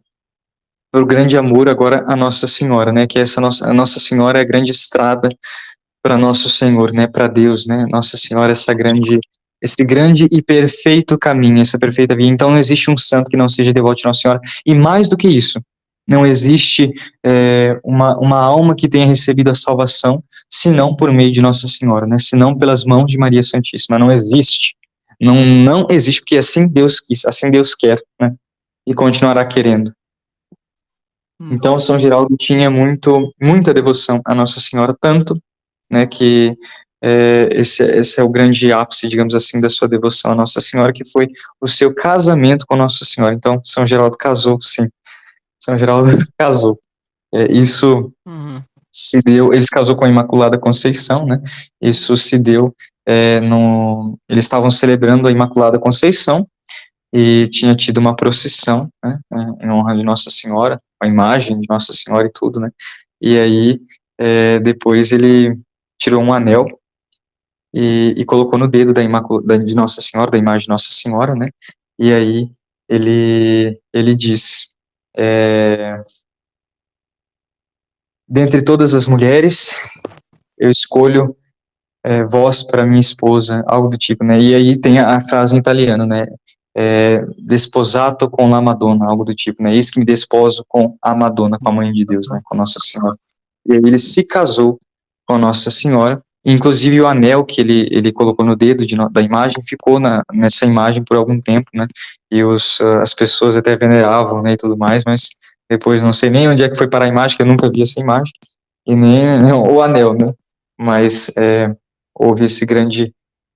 o grande amor agora a Nossa Senhora, né? Que a Nossa Senhora é a grande estrada para nosso Senhor, né? Para Deus, né? Nossa Senhora, esse grande e perfeito caminho, essa perfeita via. Então não existe um santo que não seja devoto de Nossa Senhora. E mais do que isso, não existe uma alma que tenha recebido a salvação, senão por meio de Nossa Senhora, né? Senão pelas mãos de Maria Santíssima. Não existe. Não existe, porque assim Deus quis, assim Deus quer, né? E continuará querendo. Então, São Geraldo tinha muita devoção a Nossa Senhora, tanto, né, que esse é o grande ápice, digamos assim, da sua devoção a Nossa Senhora, que foi o seu casamento com Nossa Senhora. Então, São Geraldo casou, sim. São Geraldo casou. Isso se deu, ele se casou com a Imaculada Conceição, né? Isso se deu eles estavam celebrando a Imaculada Conceição, e tinha tido uma procissão, né, em honra de Nossa Senhora, a imagem de Nossa Senhora e tudo, né, e aí depois ele tirou um anel e colocou no dedo de Nossa Senhora, da imagem de Nossa Senhora, né, e aí ele diz, dentre todas as mulheres, eu escolho vós para minha esposa, algo do tipo, né, e aí tem a frase em italiano, né, desposato com la Madonna, algo do tipo, né, eis que me desposo com a Madonna, com a Mãe de Deus, né, com Nossa Senhora. E aí ele se casou com Nossa Senhora, inclusive o anel que ele colocou no dedo da imagem ficou nessa imagem por algum tempo, né, e as pessoas até veneravam, né, e tudo mais, mas depois não sei nem onde é que foi parar a imagem, que eu nunca vi essa imagem, e nem o anel, né, mas houve esse grande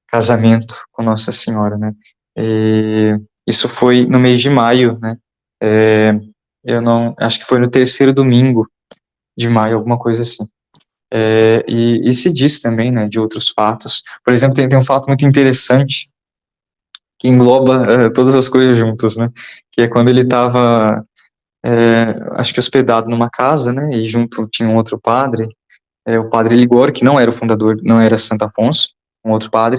casamento com Nossa Senhora, né? E isso foi no mês de maio, né? Eu não, acho que foi no terceiro domingo de maio, alguma coisa assim. E se diz também, né, de outros fatos. Por exemplo, tem um fato muito interessante que engloba todas as coisas juntas, né? Que é quando ele estava, acho que hospedado numa casa, né? E junto tinha um outro padre, o padre Ligório, que não era o fundador, não era Santo Afonso, um outro padre,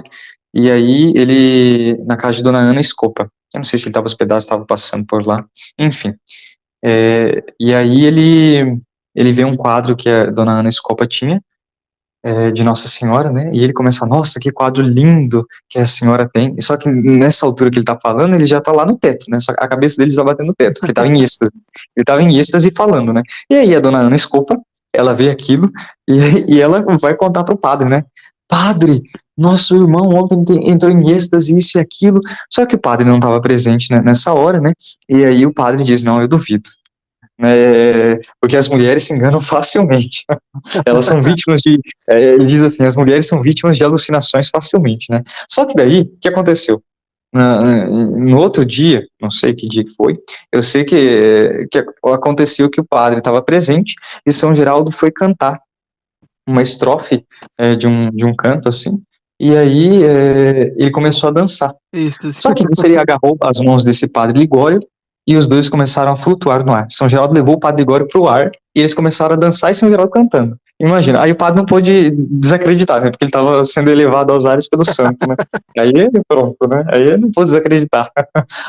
e aí ele, na casa de Dona Ana Scopa, eu não sei se ele estava hospedado, estava passando por lá, enfim, e aí ele vê um quadro que a Dona Ana Scopa tinha, de Nossa Senhora, né, e ele começa, nossa, que quadro lindo que a senhora tem, e só que nessa altura que ele tá falando, ele já tá lá no teto, né, só que a cabeça dele já batendo no teto, porque tava em êxtase, ele tava em êxtase falando, né, e aí a Dona Ana Scopa, ela vê aquilo, e ela vai contar pro padre, né, padre, nosso irmão ontem entrou em êxtase, isso e aquilo, só que o padre não estava presente, né, nessa hora, né, e aí o padre diz, não, eu duvido, né, porque as mulheres se enganam facilmente. Elas são vítimas ele diz assim, as mulheres são vítimas de alucinações facilmente, né? Só que daí, o que aconteceu? No outro dia, não sei que dia que foi, eu sei que aconteceu que o padre estava presente e São Geraldo foi cantar uma estrofe de um canto, assim, e aí ele começou a dançar. Só que nisso ele agarrou as mãos desse padre Ligório e os dois começaram a flutuar no ar. São Geraldo levou o padre Ligório para o ar e eles começaram a dançar e São Geraldo cantando. Imagina, aí o padre não pôde desacreditar, né, porque ele estava sendo elevado aos ares pelo santo, né. Aí ele, pronto, né, aí ele não pôde desacreditar.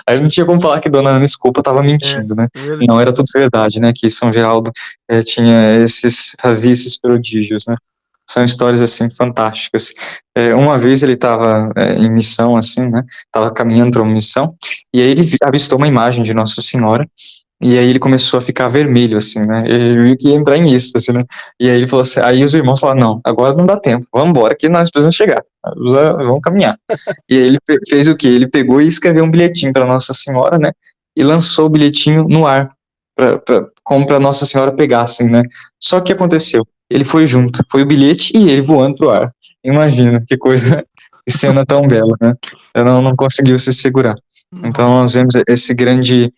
Aí não tinha como falar que Dona Ana Scopa estava mentindo, né. Não, era tudo verdade, né, que São Geraldo fazia esses prodígios, né. São histórias, assim, fantásticas. Uma vez ele estava em missão, assim, né, estava caminhando para uma missão, e aí ele avistou uma imagem de Nossa Senhora, e aí ele começou a ficar vermelho, assim, né, ele viu que ia entrar em êxtase, né, e aí ele falou assim, aí os irmãos falaram, não, agora não dá tempo, vamos embora que nós precisamos chegar, vamos caminhar. E aí ele fez o quê? Ele pegou e escreveu um bilhetinho para Nossa Senhora, né, e lançou o bilhetinho no ar, como para Nossa Senhora pegar, assim, né. Só que o que aconteceu? Ele foi junto, foi o bilhete e ele voando pro ar. Imagina, que coisa, que cena tão bela, né? Ele não conseguiu se segurar. Então nós vemos esse grande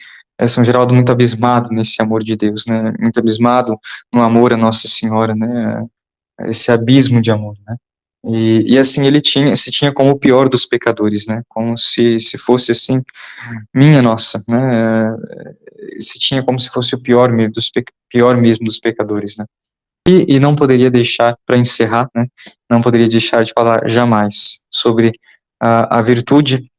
São Geraldo muito abismado nesse amor de Deus, né? Muito abismado no amor a Nossa Senhora, né? Esse abismo de amor, né? E assim ele se tinha como o pior dos pecadores, né? Como se fosse assim, minha nossa, né? Se tinha como se fosse o pior mesmo dos pecadores, né? E não poderia deixar, para encerrar, né, não poderia deixar de falar jamais sobre a virtude,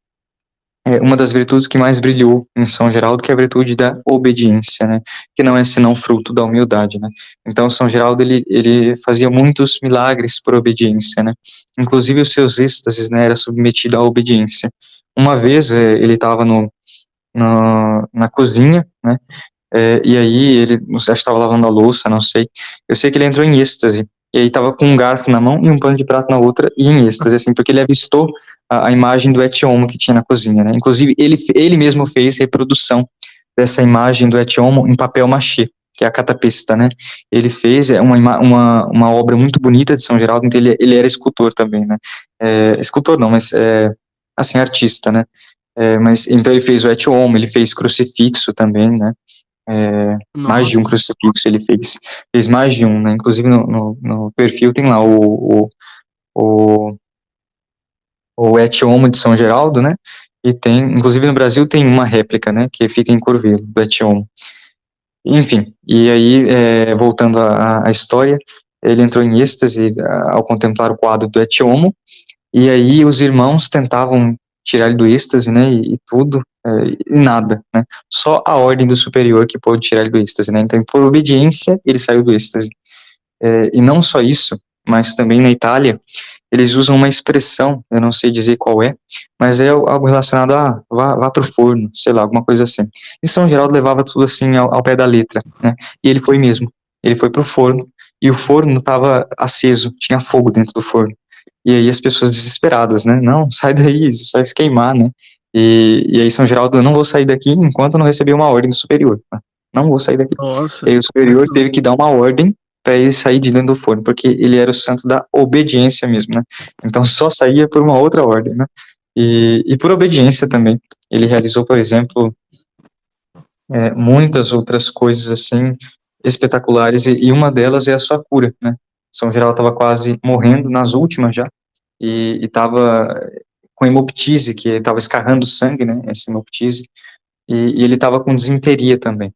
uma das virtudes que mais brilhou em São Geraldo, que é a virtude da obediência, né, que não é senão fruto da humildade, né. Então São Geraldo, ele fazia muitos milagres por obediência, né, inclusive os seus êxtases, né, era submetido à obediência. Uma vez, ele estava na cozinha, né, e aí ele, não sei, acho que estava lavando a louça, não sei. Eu sei que ele entrou em êxtase. E aí estava com um garfo na mão e um pano de prato na outra, e em êxtase, assim, porque ele avistou a imagem do Et Homo que tinha na cozinha, né? Inclusive, ele mesmo fez reprodução dessa imagem do Et Homo em papel machê, que é a catapista, né? Ele fez uma obra muito bonita de São Geraldo, então ele era escultor também, né? Escultor não, mas, assim, artista, né? Mas, então ele fez o Et Homo, ele fez crucifixo também, né? Mais de um Nossa, crucifixo ele fez mais de um, né? Inclusive no perfil tem lá o, o Et Homo de São Geraldo, né? E tem, inclusive no Brasil tem uma réplica, né? Que fica em Curvelo, do Et Homo. Enfim, e aí, voltando à história, ele entrou em êxtase ao contemplar o quadro do Et Homo, e aí os irmãos tentavam tirar ele do êxtase, né, e tudo, e nada, né, só a ordem do superior que pôde tirar ele do êxtase, né, então por obediência ele saiu do êxtase. E não só isso, mas também na Itália, eles usam uma expressão, eu não sei dizer qual é, mas é algo relacionado a vá pro forno, sei lá, alguma coisa assim. E São Geraldo levava tudo assim ao pé da letra, né, e ele foi mesmo, ele foi pro forno, e o forno estava aceso, tinha fogo dentro do forno. E aí as pessoas desesperadas, né? Não, sai daí, isso vai se queimar, né? E aí São Geraldo, eu não vou sair daqui enquanto não receber uma ordem do superior. Né? Não vou sair daqui. E nossa, aí o superior muito teve que dar uma ordem para ele sair de dentro do forno, porque ele era o santo da obediência mesmo, né? Então só saía por uma outra ordem, né? E por obediência também. Ele realizou, por exemplo, muitas outras coisas assim espetaculares, e uma delas é a sua cura, né? São Geraldo estava quase morrendo, nas últimas já, e estava com hemoptise, que estava escarrando sangue, né, essa hemoptise, e ele estava com disenteria também.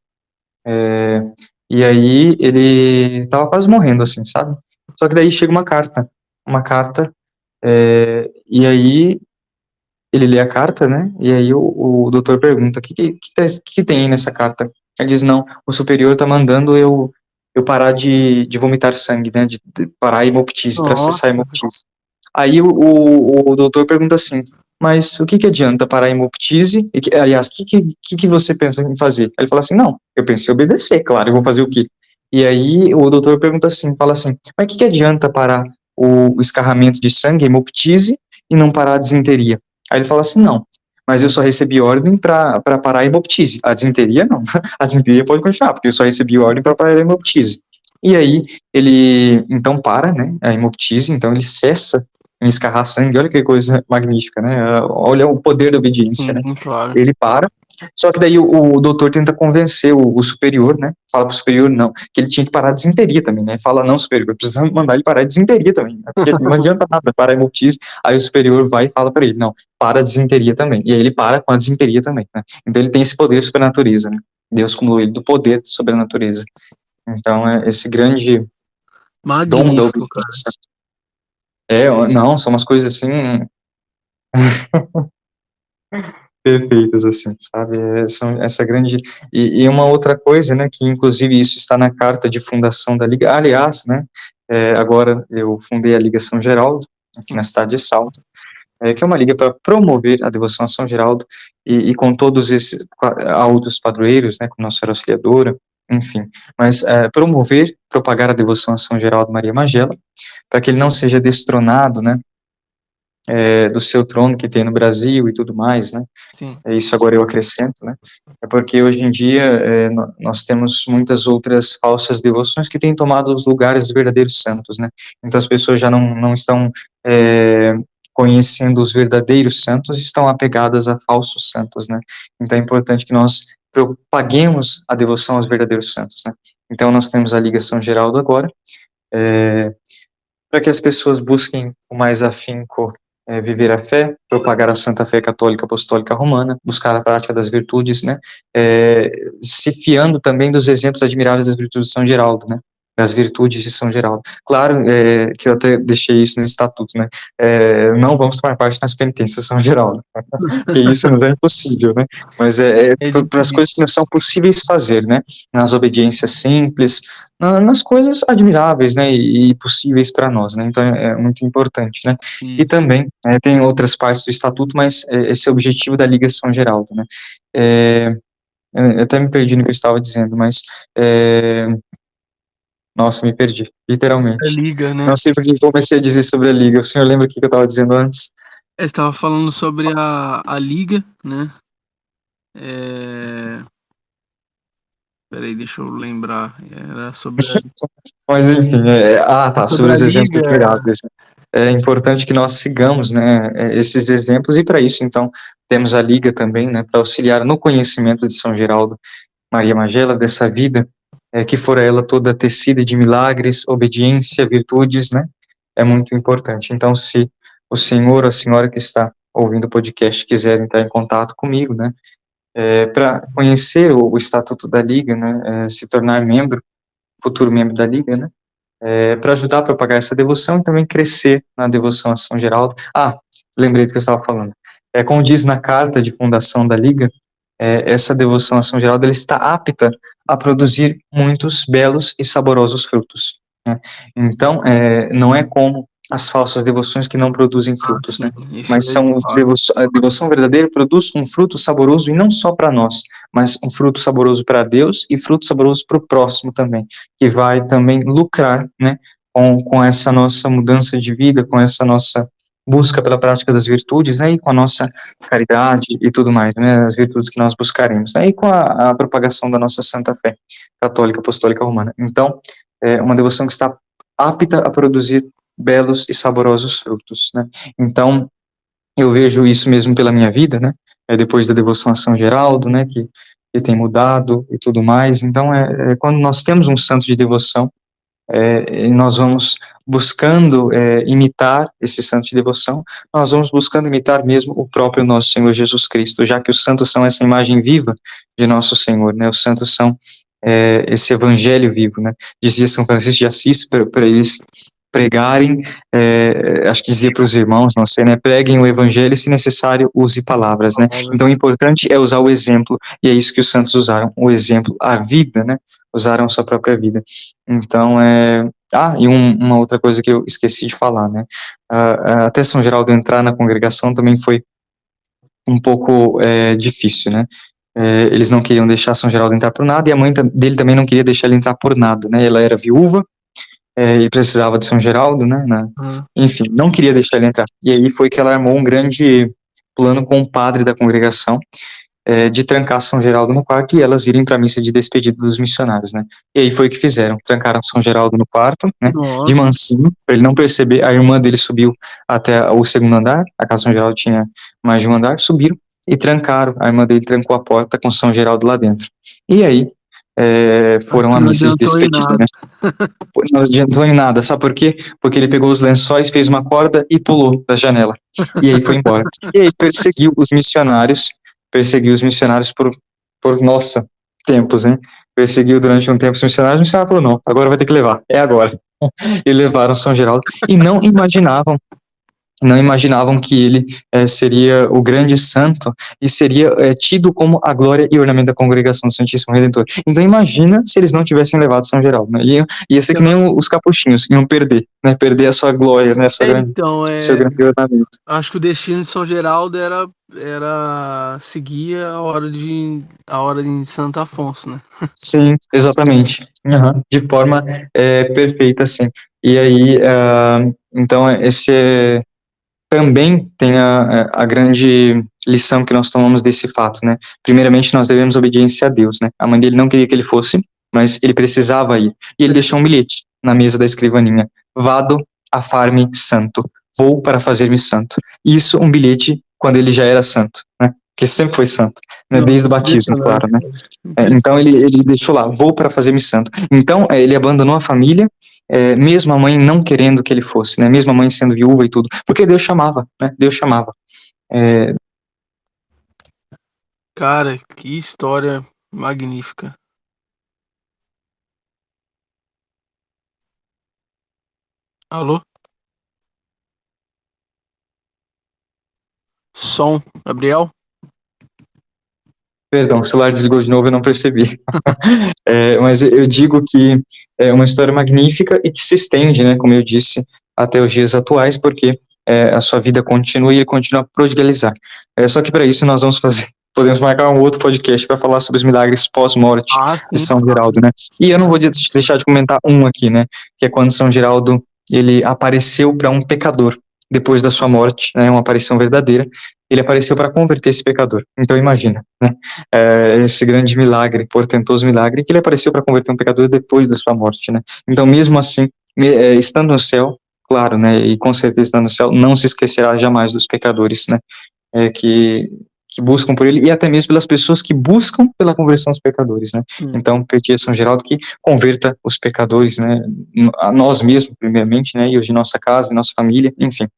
E aí ele estava quase morrendo, assim, sabe? Só que daí chega uma carta, e aí ele lê a carta, né, e aí o doutor pergunta, o que tem aí nessa carta? Ele diz, não, o superior está mandando eu parar de vomitar sangue, né, de parar a hemoptise, para cessar a nossa, hemoptise. Aí o doutor pergunta assim, mas o que adianta parar a hemoptise? Aliás, o que você pensa em fazer? Aí ele fala assim, não, eu pensei em obedecer, claro, eu vou fazer o quê? E aí o doutor pergunta assim, fala assim, mas o que adianta parar o escarramento de sangue, a hemoptise, e não parar a disenteria? Aí ele fala assim, não, mas eu só recebi ordem para parar a hemoptise. A disenteria, não. A disenteria pode continuar, porque eu só recebi ordem para parar a hemoptise. E aí, ele, então, para, né, a hemoptise, então ele cessa em escarrar sangue, olha que coisa magnífica, né, olha o poder da obediência, né, sim, claro. ele para, só que daí o doutor tenta convencer o superior, né, fala pro superior, não, que ele tinha que parar a disenteria também, né, fala, não, superior, precisamos mandar ele parar a disenteria também, né, porque não adianta nada parar a hemoptise, aí o superior vai e fala para ele, não, para a disenteria também, e aí ele para com a disenteria também, né, então ele tem esse poder sobre a natureza, né, Deus como ele do poder sobre a natureza, então é esse grande dom da Magnífico, cara. obediência. Não, são umas coisas assim perfeitas, assim, sabe? São essa grande e uma outra coisa, né, que inclusive isso está na carta de fundação da Liga. Aliás, né, agora eu fundei a Liga São Geraldo aqui na cidade de Salto, que é uma liga para promover a devoção a São Geraldo e com todos esses outros padroeiros, né, com Nossa Senhora Auxiliadora, enfim, mas promover, propagar a devoção a São Geraldo Maria Magela, para que ele não seja destronado, né, do seu trono que tem no Brasil e tudo mais, né, Sim, isso agora eu acrescento, né, é porque hoje em dia nós temos muitas outras falsas devoções que têm tomado os lugares dos verdadeiros santos, né, então as pessoas já não estão conhecendo os verdadeiros santos e estão apegadas a falsos santos, né, então é importante que nós propaguemos a devoção aos verdadeiros santos, né, então nós temos a Liga São Geraldo agora, para que as pessoas busquem com mais afinco viver a fé, propagar a Santa Fé Católica Apostólica Romana, buscar a prática das virtudes, né, se fiando também dos exemplos admiráveis das virtudes de São Geraldo, né, das virtudes de São Geraldo. Claro, que eu até deixei isso no estatuto, né? Não vamos tomar parte nas penitências de São Geraldo, que isso nos é impossível, né? Mas É para as coisas que difícil. não são possíveis fazer, né? Nas obediências simples, nas coisas admiráveis, né? E possíveis para nós, né? Então é muito importante, né? E Isso. também tem outras partes do estatuto, mas esse é o objetivo da Liga São Geraldo, né? Eu até me perdi no que eu estava dizendo, mas nossa, me perdi, A literalmente. liga, Não né? sei porque eu comecei a dizer sobre a Liga. O senhor lembra o que eu estava dizendo antes? Eu estava falando sobre a liga, né? É... Peraí, deixa eu lembrar. Era Mas enfim, tá, sobre sobre a os exemplos liga. admiráveis, né? É importante que nós sigamos, né, esses exemplos, e para isso, então, temos a Liga também, né, para auxiliar no conhecimento de São Geraldo Maria Magela, dessa vida, que fora ela toda tecida de milagres, obediência, virtudes, né, é muito importante. Então, se o senhor ou a senhora que está ouvindo o podcast quiser entrar em contato comigo, né, para conhecer o Estatuto da Liga, né, se tornar membro, futuro membro da Liga, né, para ajudar a propagar essa devoção e também crescer na devoção a São Geraldo. Lembrei do que eu estava falando. Como diz na carta de fundação da Liga, essa devoção a São Geraldo ela está apta a produzir muitos belos e saborosos frutos, né? Então, não é como as falsas devoções que não produzem Ah, frutos, sim. né? Isso Mas é de são fato. a devoção verdadeira produz um fruto saboroso, e não só para nós, mas um fruto saboroso para Deus e fruto saboroso para o próximo também, que vai também lucrar, né, com essa nossa mudança de vida, com essa nossa busca pela prática das virtudes, né, e com a nossa caridade e tudo mais, né, as virtudes que nós buscaremos, né, e com a propagação da nossa santa fé católica, apostólica, romana. Então, é uma devoção que está apta a produzir belos e saborosos frutos, né. Então, eu vejo isso mesmo pela minha vida, né, depois da devoção a São Geraldo, né, que tem mudado e tudo mais. Então, quando nós temos um santo de devoção, e nós vamos buscando imitar esse santo de devoção, nós vamos buscando imitar mesmo o próprio nosso Senhor Jesus Cristo, já que os santos são essa imagem viva de nosso Senhor, né? Os santos são esse evangelho vivo, né? Dizia São Francisco de Assis para eles pregarem, acho que dizia para os irmãos, não sei, né? Preguem o evangelho e, se necessário, use palavras, né? Então, o importante é usar o exemplo, e é isso que os santos usaram, o exemplo, a vida, né? Usaram sua própria vida. Então, e uma outra coisa que eu esqueci de falar, né? Até São Geraldo entrar na congregação também foi um pouco difícil, né? Eles não queriam deixar São Geraldo entrar por nada, e a mãe dele também não queria deixar ele entrar por nada, né? Ela era viúva, e precisava de São Geraldo, né? Ah, Enfim, não queria deixar ele entrar. E aí foi que ela armou um grande plano com o padre da congregação, de trancar São Geraldo no quarto e elas irem para a missa de despedida dos missionários, né? E aí foi o que fizeram, trancaram São Geraldo no quarto, né? De nossa, mansinho, para ele não perceber. A irmã dele subiu até o segundo andar, a casa São Geraldo tinha mais de um andar, subiram e trancaram. A irmã dele trancou a porta com São Geraldo lá dentro. E aí foram à não missa de adiantou em despedida, nada. né? Não adiantou em nada, sabe por quê? Porque ele pegou os lençóis, fez uma corda e pulou da janela. E aí foi embora. E aí perseguiu os missionários nossa, tempos, hein? Perseguiu durante um tempo os missionários, o missionário falou, não, agora vai ter que levar, é agora. E levaram São Geraldo, e não imaginavam que ele seria o grande santo e seria tido como a glória e ornamento da congregação do Santíssimo Redentor. Então imagina se eles não tivessem levado São Geraldo, né? Ia ser que nem os capuchinhos, iam perder, né? Perder a sua glória, né? Então, Seu grande ornamento. acho que o destino de São Geraldo era seguir a hora de Santo Afonso, né? Sim, exatamente. Aham. De forma perfeita, sim. E aí, então, esse também tem a grande lição que nós tomamos desse fato, né? Primeiramente, nós devemos obediência a Deus, né? A mãe dele não queria que ele fosse, mas ele precisava ir. E ele deixou um bilhete na mesa da escrivaninha: Vado a far-me santo. Vou para fazer-me santo. Isso, um bilhete quando ele já era santo, né? Porque sempre foi santo, né? Nossa, Desde o batismo, impressionante, claro, né? cara. Então Impressionante. ele deixou lá, vou para fazer-me santo. Então ele abandonou a família, mesmo a mãe não querendo que ele fosse, né? Mesmo a mãe sendo viúva e tudo, porque Deus chamava, né? Deus chamava. É, Cara, que história magnífica. Alô? Som, Gabriel? Perdão, o celular desligou de novo, eu não percebi. Mas eu digo que é uma história magnífica e que se estende, né, como eu disse, até os dias atuais, porque a sua vida continua e continua a prodigalizar. Só que para isso nós vamos fazer, podemos marcar um outro podcast para falar sobre os milagres pós-morte Ah, de sim, São claro. Geraldo, né? E eu não vou deixar de comentar um aqui, né, que é quando São Geraldo ele apareceu para um pecador depois da sua morte, né, uma aparição verdadeira. Ele apareceu para converter esse pecador. Então imagina, né? Esse grande milagre, portentoso milagre, que ele apareceu para converter um pecador depois da sua morte, né? Então, mesmo assim, estando no céu, claro, né, e com certeza estando no céu, não se esquecerá jamais dos pecadores, né, é, que, que buscam por ele, e até mesmo pelas pessoas que buscam pela conversão dos pecadores, né? Sim. Então, pedir a São Geraldo que converta os pecadores, né, a nós mesmos, primeiramente, né, e os de nossa casa, de nossa família, enfim,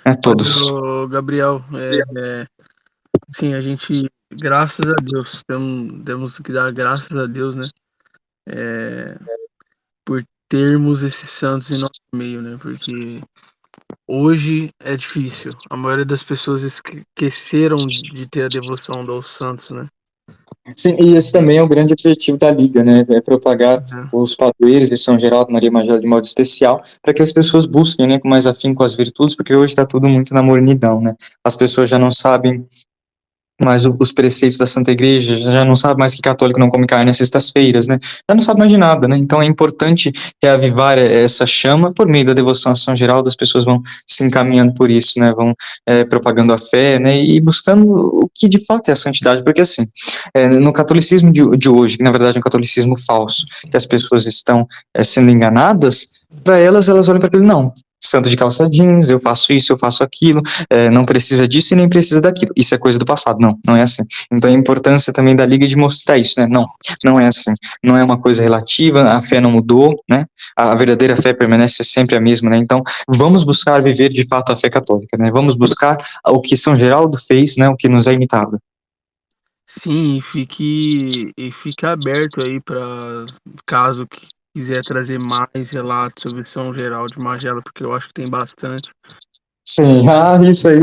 a todos. Olha, Gabriel, sim, a gente, graças a Deus, temos que dar graças a Deus, né? É, por termos esses santos em nosso meio, né? Porque hoje é difícil. A maioria das pessoas esqueceram de ter a devoção aos santos, né? Sim, e esse também é o grande objetivo da Liga, né? É propagar É. os padroeiros de São Geraldo, Maria Magela de modo especial, para que as pessoas busquem, né, com mais afinco as virtudes, porque hoje está tudo muito na mornidão, né? As pessoas já não sabem mais os preceitos da Santa Igreja, já não sabe mais que católico não come carne às sextas-feiras, né? Já não sabe mais de nada, né? Então é importante reavivar essa chama por meio da devoção a São Geraldo, as pessoas vão se encaminhando por isso, né? Vão propagando a fé, né? E buscando o que de fato é a santidade, porque assim, no catolicismo de hoje, que na verdade é um catolicismo falso, que as pessoas estão sendo enganadas, para elas olham para aquilo, não, santo de calça jeans, eu faço isso, eu faço aquilo, não precisa disso e nem precisa daquilo. Isso é coisa do passado. Não, não é assim. Então a importância também da Liga de mostrar isso, né? Não, não é assim. Não é uma coisa relativa, a fé não mudou, né? A verdadeira fé permanece sempre a mesma, né? Então vamos buscar viver de fato a fé católica, né? Vamos buscar o que São Geraldo fez, né? O que nos é imitado. Sim, e fique aberto aí para caso quiser trazer mais relatos sobre São Geraldo de Magela, porque eu acho que tem bastante. Sim, isso aí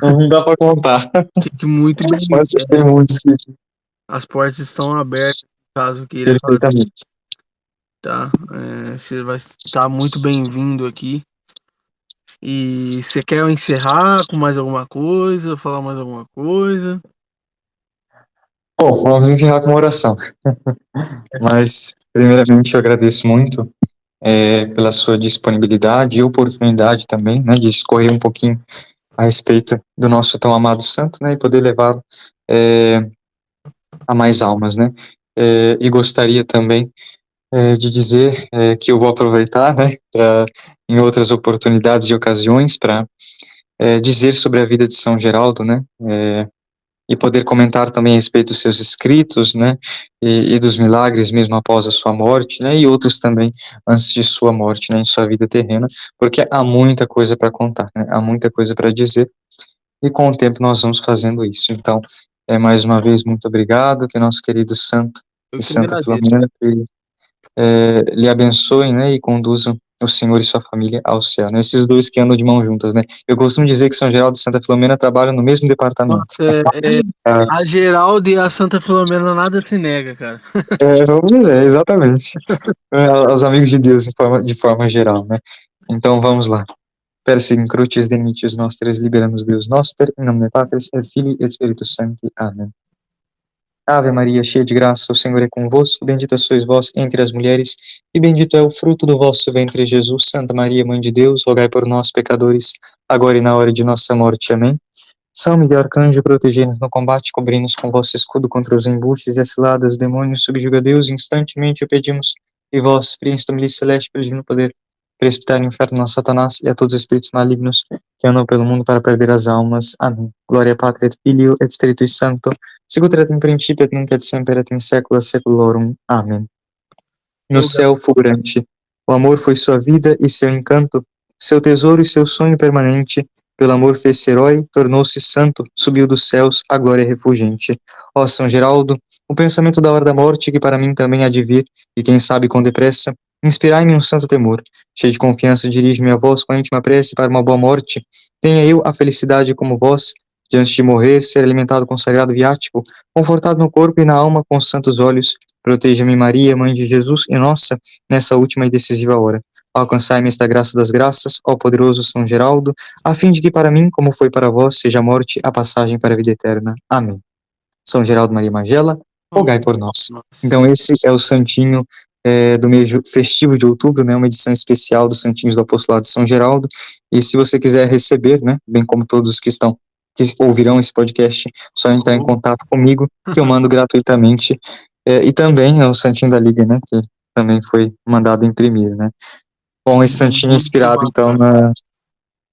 não dá para contar. Fique muito bem. Mas tem muitos que As portas estão abertas caso queira fazer, perfeitamente. tá? Você vai estar muito bem-vindo aqui. E você quer encerrar com mais alguma coisa? Falar mais alguma coisa? Bom, vamos encerrar com uma oração. Mas, primeiramente, eu agradeço muito pela sua disponibilidade e oportunidade também, né, de discorrer um pouquinho a respeito do nosso tão amado santo, né, e poder levá-lo a mais almas, né. E gostaria também de dizer que eu vou aproveitar, né, para em outras oportunidades e ocasiões para dizer sobre a vida de São Geraldo, né, e poder comentar também a respeito dos seus escritos, né, e dos milagres mesmo após a sua morte, né, e outros também antes de sua morte, né, em sua vida terrena, porque há muita coisa para contar, né, há muita coisa para dizer, e com o tempo nós vamos fazendo isso. Então, mais uma vez, muito obrigado, que nosso querido santo Eu e que Santa agradeço. Filomena que, lhe abençoem, né, e conduzam o Senhor e sua família ao céu, né, esses dois que andam de mãos juntas, né. Eu costumo dizer que São Geraldo e Santa Filomena trabalham no mesmo departamento. Nossa, a Geraldo e a Santa Filomena nada se nega, cara. Vamos dizer, exatamente. Aos amigos de Deus de forma geral, né? Então vamos lá. Per sign crucis dimitius nostris libera-nos Deus noster, in nomine Patris et Filii et Spiritus Sancti. Amém. Ave Maria, cheia de graça, o Senhor é convosco, bendita sois vós entre as mulheres, e bendito é o fruto do vosso ventre, Jesus. Santa Maria, Mãe de Deus, rogai por nós, pecadores, agora e na hora de nossa morte. Amém. São Miguel Arcanjo, protegei-nos no combate, cobri-nos com vosso escudo contra os embustes e as ciladas dos demônios, subjuga Deus, instantemente o pedimos, e vós, príncipe da milícia celeste, pelo divino poder, precipitai no inferno a Satanás e a todos os espíritos malignos que andam pelo mundo para perder as almas. Amém. Glória Patri et Filio et Spiritui Sancto, sicut erat in principio et nunc et semper et in saecula saeculorum. Amém. No Ô, céu fulgurante, o amor foi sua vida e seu encanto, seu tesouro e seu sonho permanente, pelo amor fez-se herói, tornou-se santo, subiu dos céus a glória refulgente. Ó São Geraldo, o pensamento da hora da morte que para mim também há de vir, e quem sabe com depressa, Inspirai-me um santo temor. Cheio de confiança, dirijo-me a vós com a íntima prece para uma boa morte. Tenha eu a felicidade como vós, de antes de morrer, ser alimentado com o sagrado viático, confortado no corpo e na alma com os santos olhos. Proteja-me, Maria, Mãe de Jesus e nossa, nessa última e decisiva hora. Alcançai-me esta graça das graças, ó poderoso São Geraldo, a fim de que para mim, como foi para vós, seja a morte a passagem para a vida eterna. Amém. São Geraldo Maria Magela, rogai por nós. Então esse é o santinho do mês festivo de outubro, né, uma edição especial dos Santinhos do Apostolado de São Geraldo, e se você quiser receber, né, bem como todos os que ouvirão esse podcast, só entrar em contato comigo, que eu mando gratuitamente, e também é o Santinho da Liga, né, que também foi mandado imprimir, né. Bom, esse santinho é inspirado, então,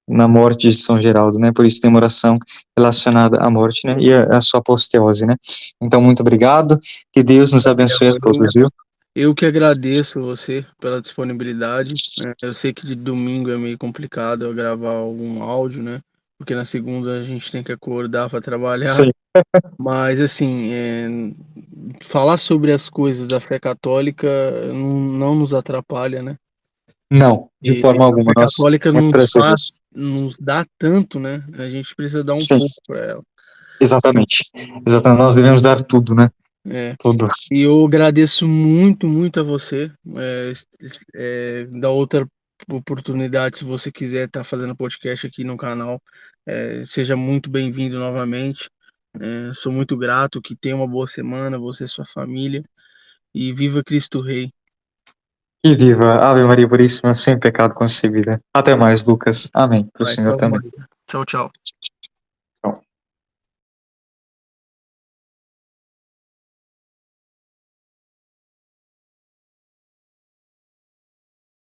na morte de São Geraldo, né? Por isso tem uma oração relacionada à morte, né? E a sua aposteose, né? Então, muito obrigado. Que Deus nos abençoe a todos, viu? Eu que agradeço você pela disponibilidade. Eu sei que de domingo é meio complicado eu gravar algum áudio, né? Porque na segunda a gente tem que acordar para trabalhar. Sim. Mas, assim, falar sobre as coisas da fé católica não nos atrapalha, né? Não, de forma A alguma. fé Nós católica muito agradecidos. nos dá tanto, né? A gente precisa dar um Sim, pouco para ela. exatamente. Exatamente. Nós devemos dar tudo, né? É. Tudo. E eu agradeço muito, muito a você. Da outra oportunidade, se você quiser estar fazendo podcast aqui no canal, seja muito bem-vindo novamente. Sou muito grato, que tenha uma boa semana, você e sua família. E viva Cristo Rei. E viva Ave Maria Puríssima, sem pecado concebida. Até mais, Lucas. Amém. Para o Senhor também. Tchau, tchau.